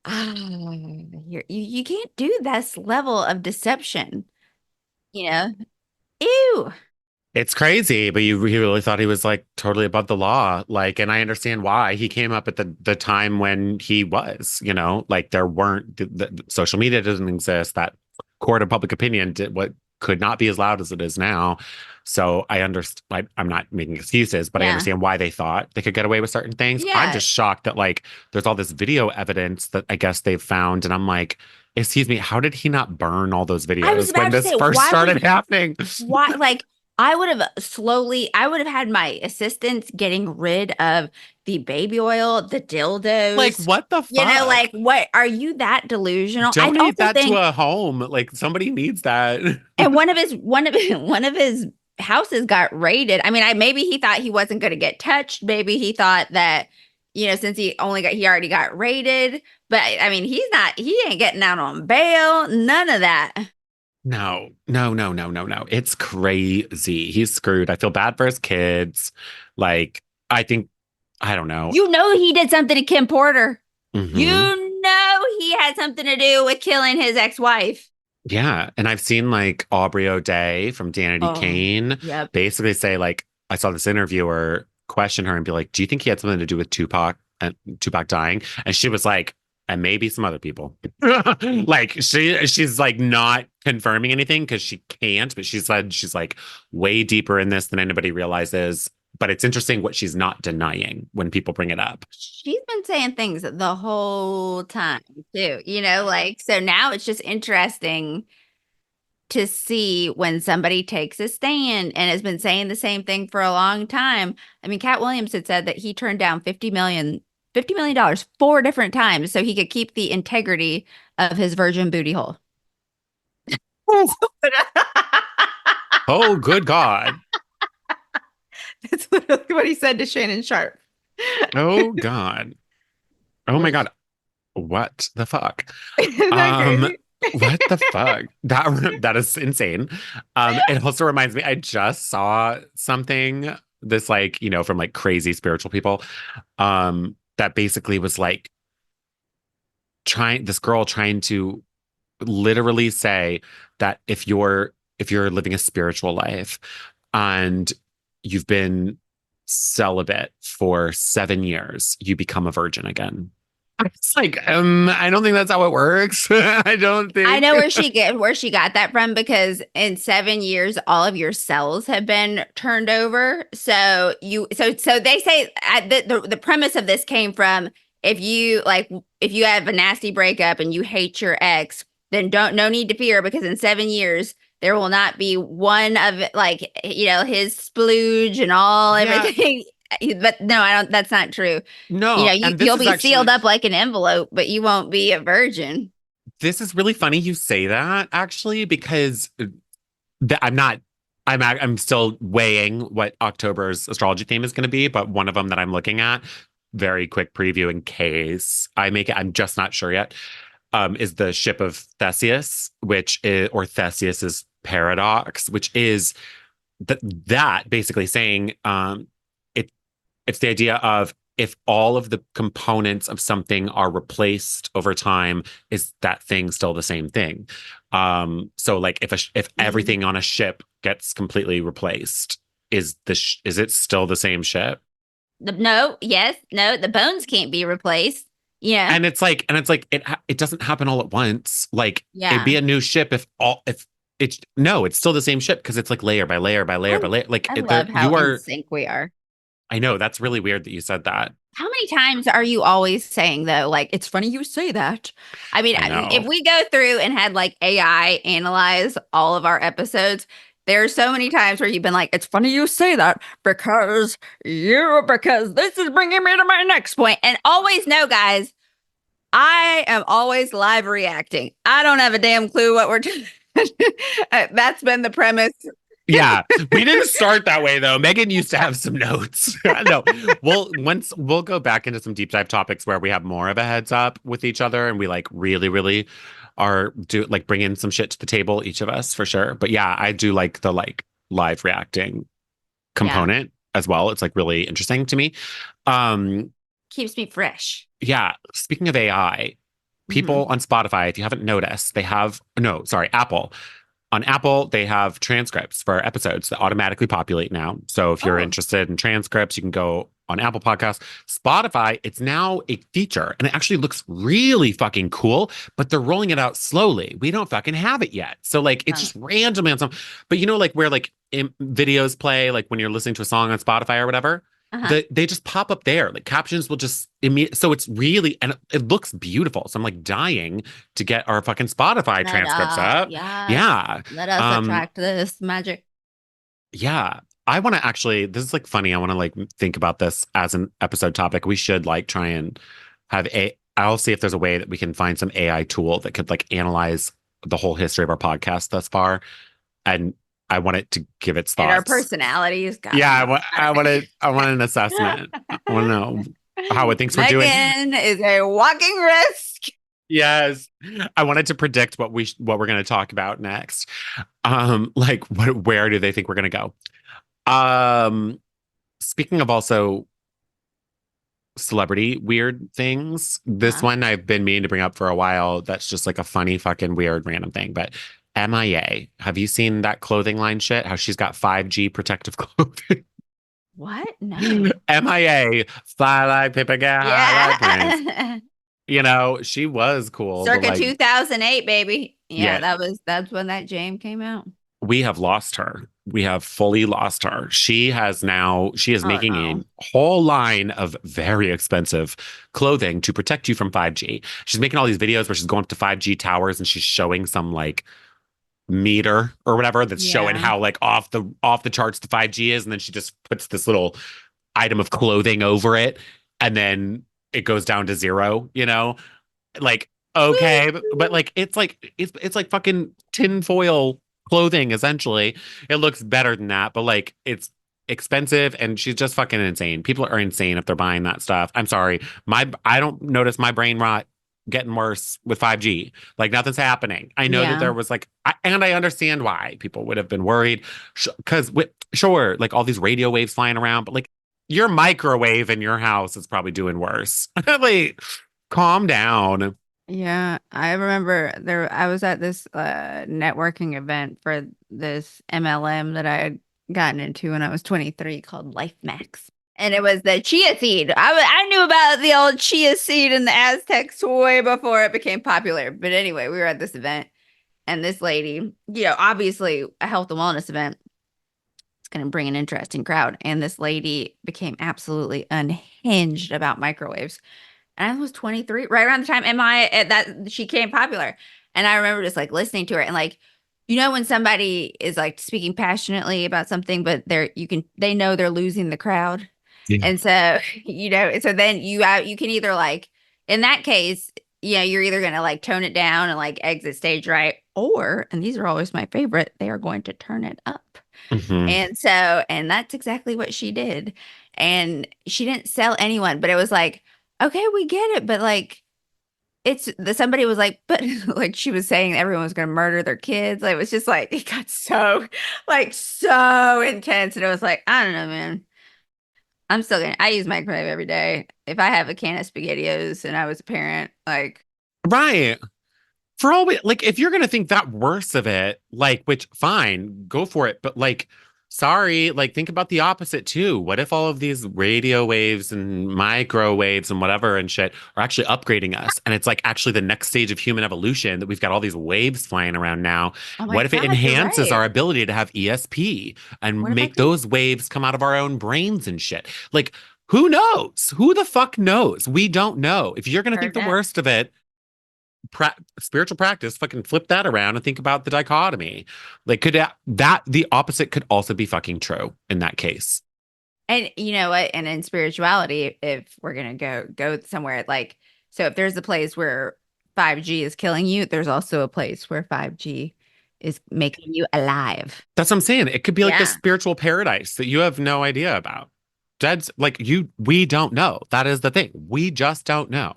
Ah, you can't do this level of deception. You know, ew. it's crazy, but he really thought he was like totally above the law. Like, and I understand why he came up at the time when he was, like there weren't the social media doesn't exist. That court of public opinion did what could not be as loud as it is now. So I understand. I'm not making excuses, but I Yeah. understand why they thought they could get away with certain things. I'm Yeah. just shocked that like there's all this video evidence that I guess they've found, and I'm like, excuse me, how did he not burn all those I was videos about when to this say, first started happening? why, like, I would have had my assistants getting rid of the baby oil, the Like, dildos. what the fuck? Like, what are you that delusional? I Donate also that to think, a home. Like somebody needs that. and one of his houses got raided. I mean, maybe he thought he wasn't going to get touched. Maybe he thought that, since he already got raided. But I mean, he ain't getting out on bail. None of that. No, no, no, no, no, no. It's crazy. He's screwed. I feel bad for his kids. Like, I think, I don't know. He did something to Kim Porter. Mhm. He had something to do with killing his ex-wife. Yeah. And I've seen like Aubrey O'Day from Danity Oh, Kane yep. basically say, like, I saw this interviewer question her and be like, do you think he had something to do with Tupac and Tupac dying? And she was like, and maybe some other people. Like she's like not confirming anything because she can't, but she said she's like way deeper in this than anybody realizes. But it's interesting what she's not denying when people bring it up. She's been saying things the whole time too, like, so now it's just interesting to see when somebody takes a stand and has been saying the same thing for a long time. I mean, Cat Williams had said that he turned down $50 million 4 different times so he could keep the integrity of his virgin booty hole. Oh, good God. That's literally what he said to Shannon Sharp. Oh, God. Oh, my God. What the fuck? Isn't that crazy? What the fuck? That is insane. It also reminds me, I just saw something this like, from like crazy spiritual people, that basically was like this girl trying to literally say that if you're living a spiritual life and you've been celibate for 7 years, you become a virgin again. It's like, I don't think that's how it works. I don't think. I know where she got that from, because in 7 years, all of your cells have been turned over. So they say the premise of this came from, if you have a nasty breakup and you hate your ex, then no need to fear, because in 7 years there will not be one of his splooge and all everything. But no, I don't. That's not true. No, You'll be sealed up like an envelope, but you won't be a virgin. This is really funny you say that, actually, because I'm still weighing what October's astrology theme is going to be, but one of them that I'm looking at, very quick preview in case I make it, I'm just not sure yet, is the Ship of Theseus, or Theseus's paradox, which is that basically saying, it's the idea of, if all of the components of something are replaced over time, is that thing still the same thing? So like if everything on a ship gets completely replaced, is it still the same ship? No, yes, no, the bones can't be replaced. Yeah. And it's like it doesn't happen all at once. Like, it'd be a new ship if it's still the same ship, because it's like layer by layer by layer by layer. Like, I love how in sync we are. I know, that's really weird that you said that. How many times are you always saying, though, like, it's funny you say that? I mean, if we go through and had like AI analyze all of our episodes, there are so many times where you've been like, it's funny you say that because this is bringing me to my next point. And always know, guys, I am always live reacting. I don't have a damn clue what we're doing. That's been the premise. Yeah, we didn't start that way, though. Megan used to have some notes. No, we'll go back into some deep dive topics where we have more of a heads up with each other, and we like really, really bring in some shit to the table, each of us, for sure. But yeah, I do like the live reacting component as well. It's like really interesting to me. Keeps me fresh. Yeah. Speaking of AI, people on Spotify, if you haven't noticed, Apple. On Apple, they have transcripts for episodes that automatically populate now. So if you're interested in transcripts, you can go on Apple Podcasts. Spotify, it's now a feature, and it actually looks really fucking cool, but they're rolling it out slowly. We don't fucking have it yet. So like, it's just randomly on some, but like where like videos play, like when you're listening to a song on Spotify or whatever, they just pop up there. Like, captions will just so it's really, and it looks beautiful. So I'm like dying to get our fucking Spotify transcripts up. Yeah. Let us attract this magic. Yeah. I want to actually, this is like funny. I want to like think about this as an episode topic. We should like try and have I'll see if there's a way that we can find some AI tool that could like analyze the whole history of our podcast thus far. And I want it to give its thoughts. And our personalities. God, yeah, I want an assessment. I want to know how it thinks we're doing. Megan is a walking risk. Yes, I wanted to predict what we're going to talk about next. Like where do they think we're going to go? Speaking of also celebrity weird things, this one I've been meaning to bring up for a while. That's just like a funny fucking weird random thing, but. MIA. Have you seen that clothing line shit? How she's got 5G protective clothing? What? No. MIA. Fly like paper, get high like planes. She was cool. Circa 2008, baby. Yeah, that's when that jam came out. We have lost her. We have fully lost her. She is making a whole line of very expensive clothing to protect you from 5G. She's making all these videos where she's going up to 5G towers and she's showing some like meter or whatever that's showing Yeah. how like off the charts the 5G is, and then she just puts this little item of clothing over it, and then it goes down to zero, like okay, but like it's like fucking tinfoil clothing essentially. It looks better than that, but like it's expensive, and she's just fucking insane. People are insane if they're buying that stuff. I'm sorry. I don't notice my brain rot getting worse with 5G. Like nothing's happening. I know that Yeah. there was like and I understand why people would have been worried because sure, like all these radio waves flying around, but like your microwave in your house is probably doing worse. Like calm down. Yeah, I remember I was at this networking event for this MLM that I had gotten into when I was 23 called Life Max. And it was the chia seed. I knew about the old chia seed and the Aztecs way before it became popular. But anyway, we were at this event, and this lady, obviously a health and wellness event, it's going to bring an interesting crowd. And this lady became absolutely unhinged about microwaves. And I was 23, right around the time that she became popular. And I remember just like listening to her, and like, when somebody is like speaking passionately about something, but they know they're losing the crowd. Yeah. And so, so then you can either like, in that case, you're either going to like tone it down and like exit stage right, or, and these are always my favorite, they are going to turn it up. Mhm. And that's exactly what she did. And she didn't sell anyone, but it was like, okay, we get it. But like, somebody was like, but like she was saying everyone was going to murder their kids. Like, it was just like, it got so intense. And it was like, I don't know, man. I use microwave every day. If I have a can of SpaghettiOs and I was a parent, like, Right. For all like if you're gonna think that worse of it, like which fine, go for it. But like, sorry, like think about the opposite too. What if all of these radio waves and microwaves and whatever and shit are actually upgrading us? And it's like actually the next stage of human evolution that we've got all these waves flying around now. oh my What if it God, you're enhances right. our ability to have ESP and What if I make could? those waves come out of our own brains and shit? Like, who knows? Who the fuck knows? We don't know. If you're gonna think Heard the that. worst of it, spiritual practice, fucking flip that around and think about the dichotomy. Like, could that the opposite could also be fucking true in that case? And you know what? And in spirituality, if we're gonna go somewhere like, so if there's a place where 5G is killing you, there's also a place where 5G is making you alive. That's what I'm saying. It could be like this Yeah. spiritual paradise that you have no idea about. Dead's like we don't know. That is the thing. We just don't know.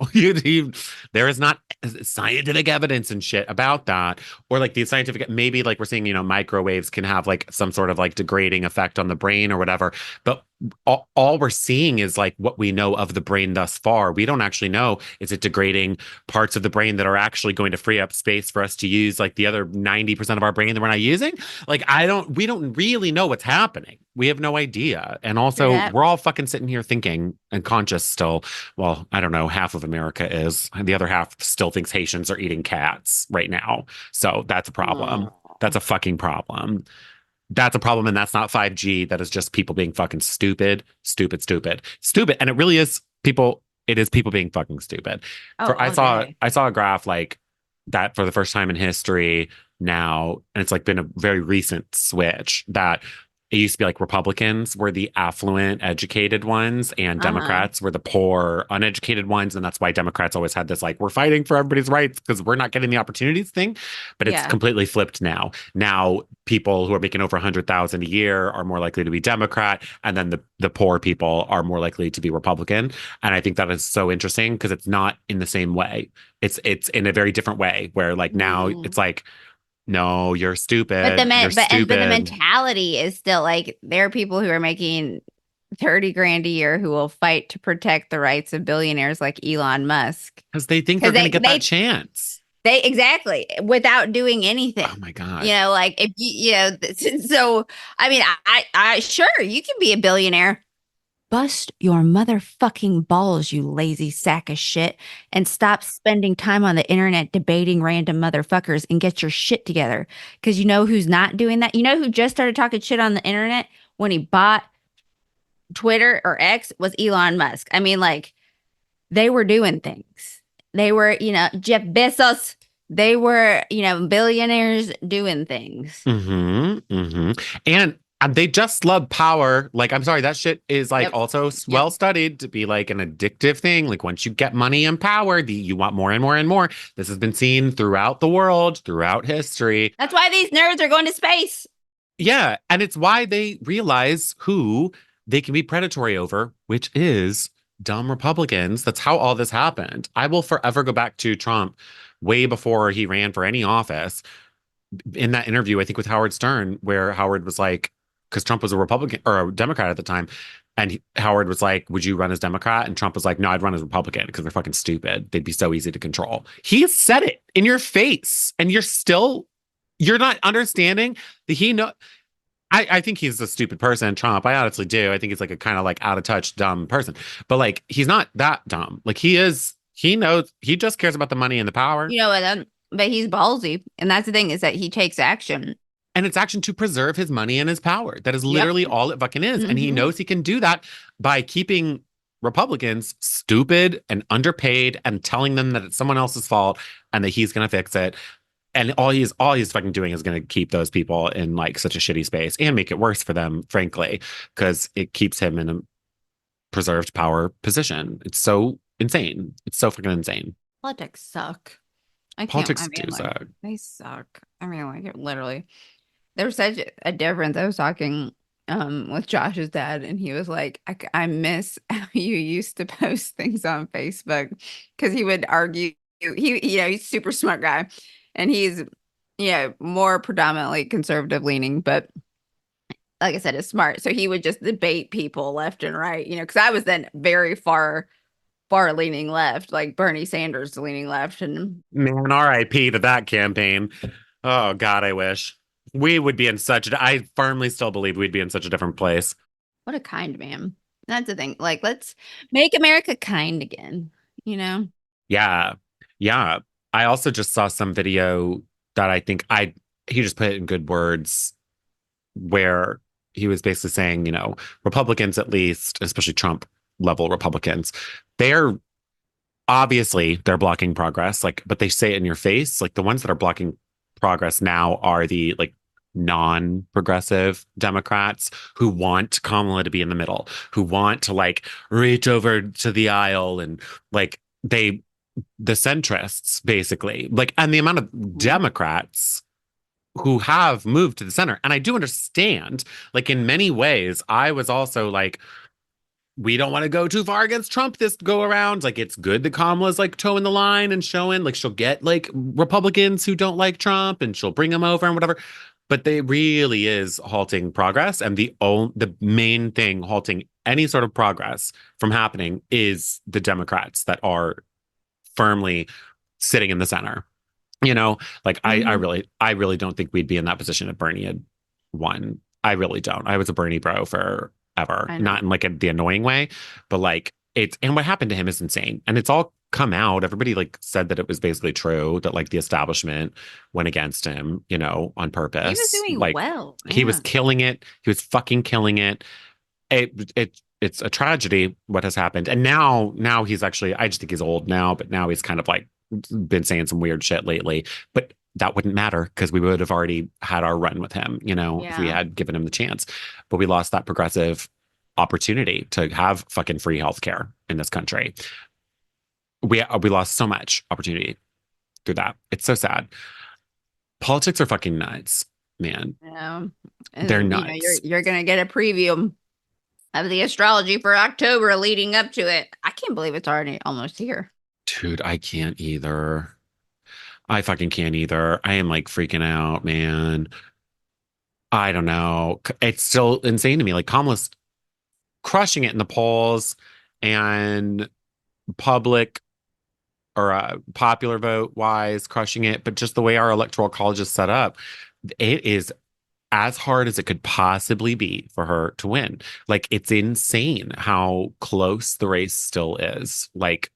There is not scientific evidence and shit about that. Or like the scientific, maybe like we're saying, microwaves can have like some sort of like degrading effect on the brain or whatever. But all we're seeing is like what we know of the brain thus far. We don't actually know, is it degrading parts of the brain that are actually going to free up space for us to use like the other 90% of our brain that we're not using? Like we don't really know what's happening. We have no idea. And True also, that. we're all fucking sitting here thinking and conscious still. Well, I don't know, half of America is. And the other half still thinks Haitians are eating cats right now. So that's a problem. That's a fucking problem. That's a problem. And that's not 5G. That is just people being fucking stupid, stupid, stupid, stupid. And it really is it is people being fucking stupid. Oh, I all saw day. a graph like that for the first time in history now, and it's like been a very recent switch that it used to be like Republicans were the affluent, educated ones, and Democrats were the poor, uneducated ones. And that's why Democrats always had this like, we're fighting for everybody's rights because we're not getting the opportunities thing. But it's Yeah. completely flipped now. Now people who are making over 100,000 a year are more likely to be Democrat, and then the poor people are more likely to be Republican. And I think that is so interesting because it's not in the same way. It's in a very different way where like now it's like, no, you're stupid. You're But the stupid. mentality is still like, there are people who are making 30 grand a year who will fight to protect the rights of billionaires like Elon Musk. Because they think they're going to get that chance. They exactly, without doing anything. Oh my God. Like if so I mean, I sure you can be a billionaire. Bust your motherfucking balls, you lazy sack of shit, and stop spending time on the internet debating random motherfuckers and get your shit together. Because you know who's not doing that? You know who just started talking shit on the internet when he bought Twitter or X was Elon Musk. I mean, like, they were doing things. They were, Jeff Bezos, They were, billionaires doing things. And they just love power. Like, I'm sorry, that shit is like Yep. also well studied to be like an addictive thing. Like, once you get money and power, you want more and more and more. This has been seen throughout the world, throughout history. That's why these nerds are going to space. Yeah. And it's why they realize who they can be predatory over, which is dumb Republicans. That's how all this happened. I will forever go back to Trump way before he ran for any office. In that interview, I think with Howard Stern, where Howard was like, because Trump was a Republican or a Democrat at the time. And Howard was like, would you run as Democrat? And Trump was like, no, I'd run as Republican because they're fucking stupid. They'd be so easy to control. He said it in your face. And you're not understanding that he know. I think he's a stupid person, Trump. I honestly do. I think he's like a kind of like out of touch, dumb person. But like, he's not that dumb. Like he knows, he just cares about the money and the power. But he's ballsy. And that's the thing, is that he takes action. And it's action to preserve his money and his power. That is literally all it fucking is. And he Mhm. knows he can do that by keeping Republicans stupid and underpaid and telling them that it's someone else's fault and that he's going to fix it. And all he's fucking doing is going to keep those people in like such a shitty space and make it worse for them, frankly, because it keeps him in a preserved power position. It's so insane. It's so fucking insane. Politics suck. Politics do suck. They suck. I mean, like, literally. There's such a difference. I was talking with Josh's dad, and he was like, I miss how you used to post things on Facebook, because he would argue. He's a super smart guy, and he's more predominantly conservative leaning, but like I said, is smart. So he would just debate people left and right, because I was then very far leaning left, like Bernie Sanders leaning left. And man, RIP to that campaign. Oh God, I wish we would be in I firmly still believe we'd be in such a different place. What a kind man. That's the thing. Like, let's make America kind again, Yeah. Yeah. I also just saw some video that I think he just put it in good words, where he was basically saying, Republicans, at least, especially Trump level Republicans, they're blocking progress, but they say it in your face. Like, the ones that are blocking progress now are the like non-progressive Democrats who want Kamala to be in the middle, who want to like reach over to the aisle, and like the centrists basically, like, and the amount of Democrats who have moved to the center. And I do understand, like, in many ways, I was also like, we don't want to go too far against Trump this go around. Like, it's good that Kamala's like toeing the line and showing, like, she'll get like Republicans who don't like Trump and she'll bring them over and whatever. But they really is halting progress. And the main thing halting any sort of progress from happening is the Democrats that are firmly sitting in the center. I really don't think we'd be in that position if Bernie had won. I really don't. I was a Bernie bro forever, not in like the annoying way, but like and what happened to him is insane. And it's all come out. Everybody like said that it was basically true, that like the establishment went against him, on purpose. He was doing like, well. He was killing it. He was fucking killing it. It's a tragedy what has happened. And now he's actually, I just think he's old now, but now he's kind of like been saying some weird shit lately. But that wouldn't matter because we would have already had our run with him, if we had given him the chance. But we lost that progressive opportunity to have fucking free healthcare in this country. We lost so much opportunity through that. It's so sad. Politics are fucking nuts, man. Yeah. They're nuts. You're gonna get a preview of the astrology for October leading up to it. I can't believe it's already almost here. Dude, I can't either. I fucking can't either. I am like freaking out, man. I don't know. It's still insane to me. Like, Kamala's crushing it in the polls and public or popular vote wise, crushing it. But just the way our electoral college is set up, it is as hard as it could possibly be for her to win. Like, it's insane how close the race still is. Like,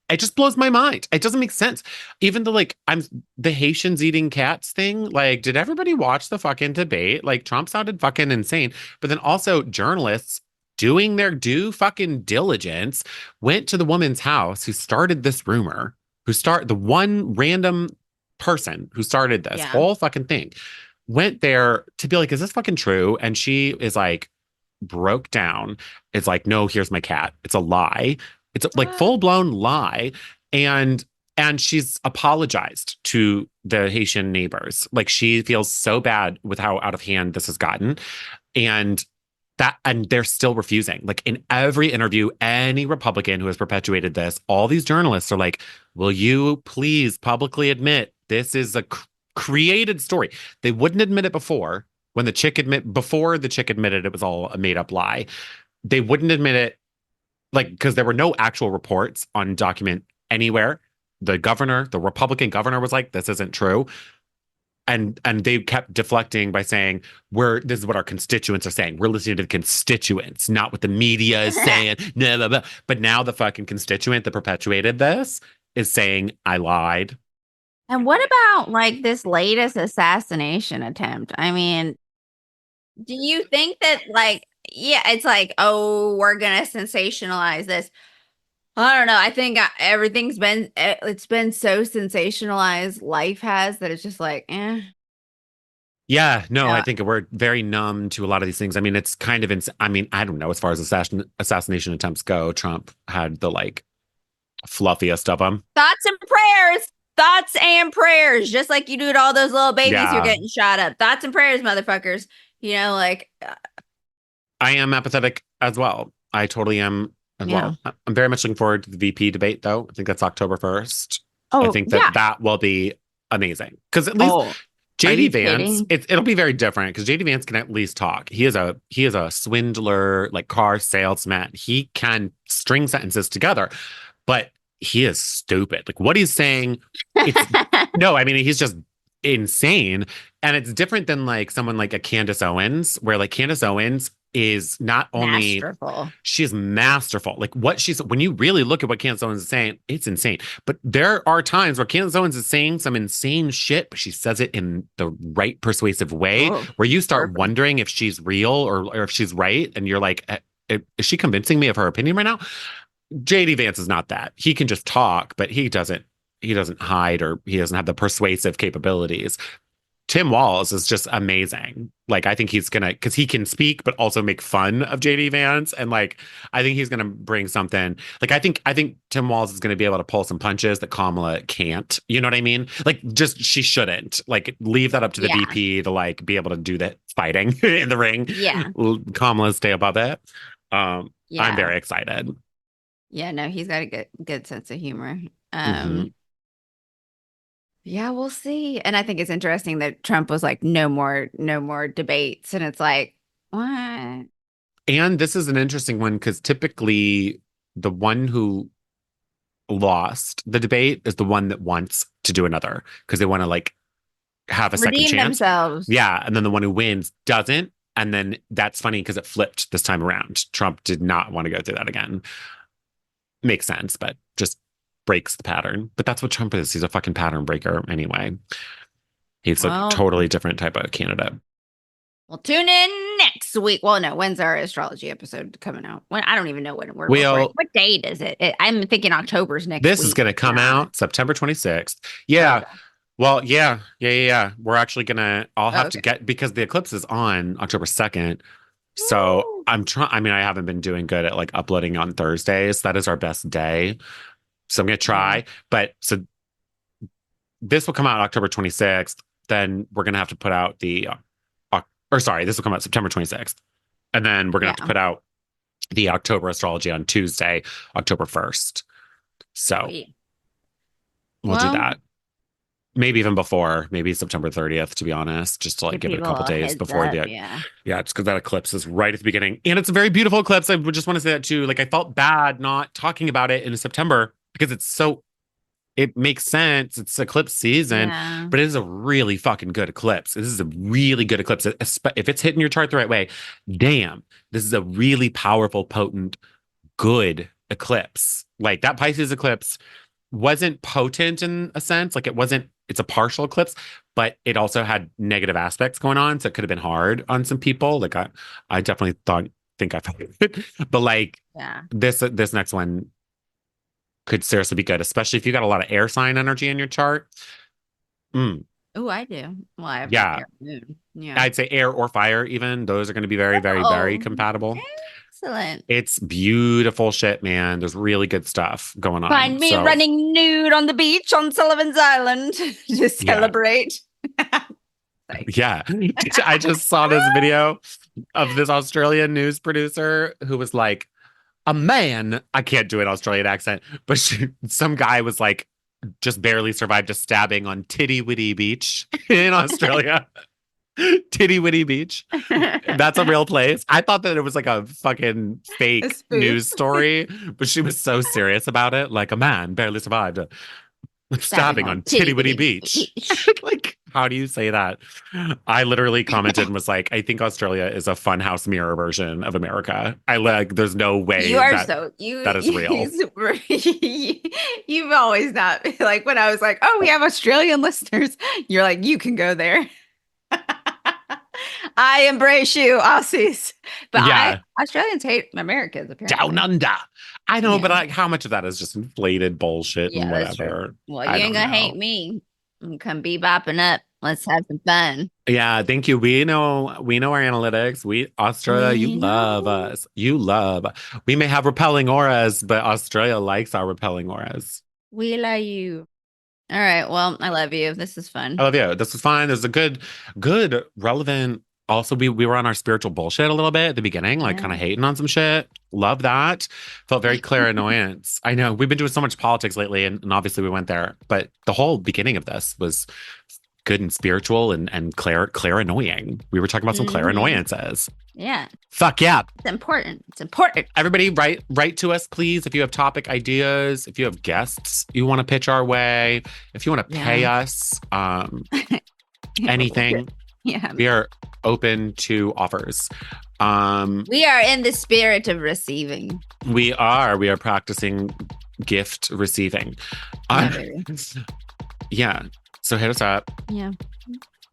it just blows my mind. It doesn't make sense. Even the Haitians eating cats thing. Like, did everybody watch the fucking debate? Like, Trump sounded fucking insane. But then also journalists doing their due fucking diligence went to the woman's house who started this rumor, the one random person who started this Yeah. whole fucking thing went there to be like, is this fucking true? And she is like, broke down. It's like, no, here's my cat. It's a lie. It's like full blown lie. And she's apologized to the Haitian neighbors. Like she feels so bad with how out of hand this has gotten. And they're still refusing. Like in every interview, any Republican who has perpetuated this, all these journalists are like, will you please publicly admit this is a created story? They wouldn't admit it before before the chick admitted it was all a made up lie. They wouldn't admit it like because there were no actual reports on document anywhere. The Republican governor was like, this isn't true. And they kept deflecting by saying, this is what our constituents are saying. We're listening to the constituents, not what the media is saying. Blah, blah, blah. But now the fucking constituent that perpetuated this is saying, I lied. And what about like this latest assassination attempt? I mean, do you think that like, yeah, it's like, oh, we're gonna sensationalize this. I don't know. I think it's been so sensationalized. Life has that it's just like, eh. Yeah, no, I think we're very numb to a lot of these things. I mean, it's kind of, I mean, I don't know. As far as assassination attempts go, Trump had the like fluffiest of them. Thoughts and prayers, just like you do to all those little babies you're getting shot up. Thoughts and prayers, motherfuckers. You know, like. I am apathetic as well. I totally am as well. I'm very much looking forward to the VP debate, though. I think that's October 1st. I think that will be amazing. Because at least JD Vance, it'll be very different because JD Vance can at least talk. He is a swindler, like car salesman. He can string sentences together, but he is stupid. Like what he's saying, no, I mean, he's just insane. And it's different than like someone like a Candace Owens, where like Candace Owens is not only she's masterful. Like when you really look at what Candace Owens is saying, it's insane. But there are times where Candace Owens is saying some insane shit, but she says it in the right persuasive way, where you start wondering if she's real or if she's right, and you're like, is she convincing me of her opinion right now? JD Vance is not that. He can just talk, but he doesn't hide, or he doesn't have the persuasive capabilities. Tim Walz is just amazing. Like, I think he's gonna, because he can speak, but also make fun of JD Vance. And like, I think he's gonna bring something. Like, I think Tim Walz is gonna be able to pull some punches that Kamala can't. You know what I mean? Like, just she shouldn't. Like, leave that up to the VP to like be able to do that fighting in the ring. Yeah. Kamala stay above it. I'm very excited. Yeah, no, he's got a good sense of humor. Yeah, we'll see. And I think it's interesting that Trump was like, no more debates. And it's like, what? And this is an interesting one because typically the one who lost the debate is the one that wants to do another because they want to like have a second chance. Themselves. Yeah. And then the one who wins doesn't. And then that's funny because it flipped this time around. Trump did not want to go through that again. Makes sense, but just breaks the pattern. But that's what Trump is. He's a fucking pattern breaker anyway. He's a totally different type of candidate. Well, tune in next week. Well, no, when's our astrology episode coming out? I don't even know when we're recording. What date is it? I'm thinking October's next week. This is going to come out September 26th. Yeah. Okay. Well, yeah. We're actually going to, I'll have to get, because the eclipse is on October 2nd. So I'm trying, I mean, I haven't been doing good at like uploading on Thursdays. That is our best day. So I'm going to try. But so this will come out October 26th. Then we're going to have to put out this will come out September 26th. And then we're going to have to put out the October astrology on Tuesday, October 1st. So we'll do that. Maybe even before, maybe September 30th, to be honest, just to like give it a couple days before it's because that eclipse is right at the beginning. And it's a very beautiful eclipse. I would just want to say that too. Like I felt bad not talking about it in September because it makes sense. It's eclipse season, but it is a really fucking good eclipse. This is a really good eclipse. If it's hitting your chart the right way, damn, this is a really powerful, potent, good eclipse. Like that Pisces eclipse wasn't potent in a sense. Like it's a partial eclipse, but it also had negative aspects going on. So it could have been hard on some people. Like I definitely think I felt it, but like this next one could seriously be good, especially if you got a lot of air sign energy in your chart. Mm. Oh, I do. Well, I have Yeah. air and moon. Yeah. I'd say air or fire, even. Those are going to be very, very, very Oh, compatible. excellent. It's beautiful shit, man. There's really good stuff going on. Find me So, running nude on the beach on Sullivan's Island to celebrate. yeah. I just saw this video of this Australian news producer who was like, a man, I can't do an Australian accent, but some guy was like, just barely survived a stabbing on Titty Witty Beach in Australia. Titty Witty Beach. That's a real place. I thought that it was like a fucking fake news story, but she was so serious about it. Like, a man barely survived a stabbing on Titty Witty Beach. Like, how do you say that? I literally commented and was like, I think Australia is a funhouse mirror version of America. I like, there's no way that is real. You've always not, like, when I was like, oh, we have Australian listeners, you're like, you can go there. I embrace you, Aussies. But Australians hate Americans, apparently. Down under. I know, but like, how much of that is just inflated bullshit and whatever? Well, you ain't gonna hate me. Come bebopping up. Let's have some fun. Yeah, thank you. We know our analytics. Australia, you love us. We may have repelling auras, but Australia likes our repelling auras. We love you. All right. Well, I love you. This is fun. I love you. This was fine. There's a good, relevant. Also, we were on our spiritual bullshit a little bit at the beginning, like kind of hating on some shit. Love that. Felt very clairannoyance. I know we've been doing so much politics lately, and obviously we went there, but the whole beginning of this was good and spiritual and clairannoying. We were talking about some clairannoyances. Yeah. Fuck yeah. It's important. It's important. Everybody write to us, please, if you have topic ideas, if you have guests you want to pitch our way, if you want to pay us, anything. Yeah. We are open to offers. We are in the spirit of receiving. We are practicing gift receiving. Yeah. So hit us up. Yeah.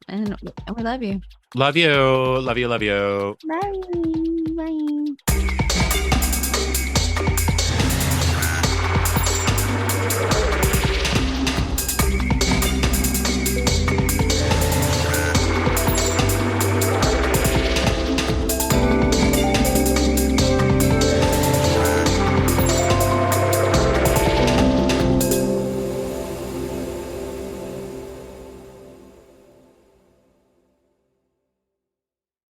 And we love you. Love you. Love you. Love you. Bye. Bye.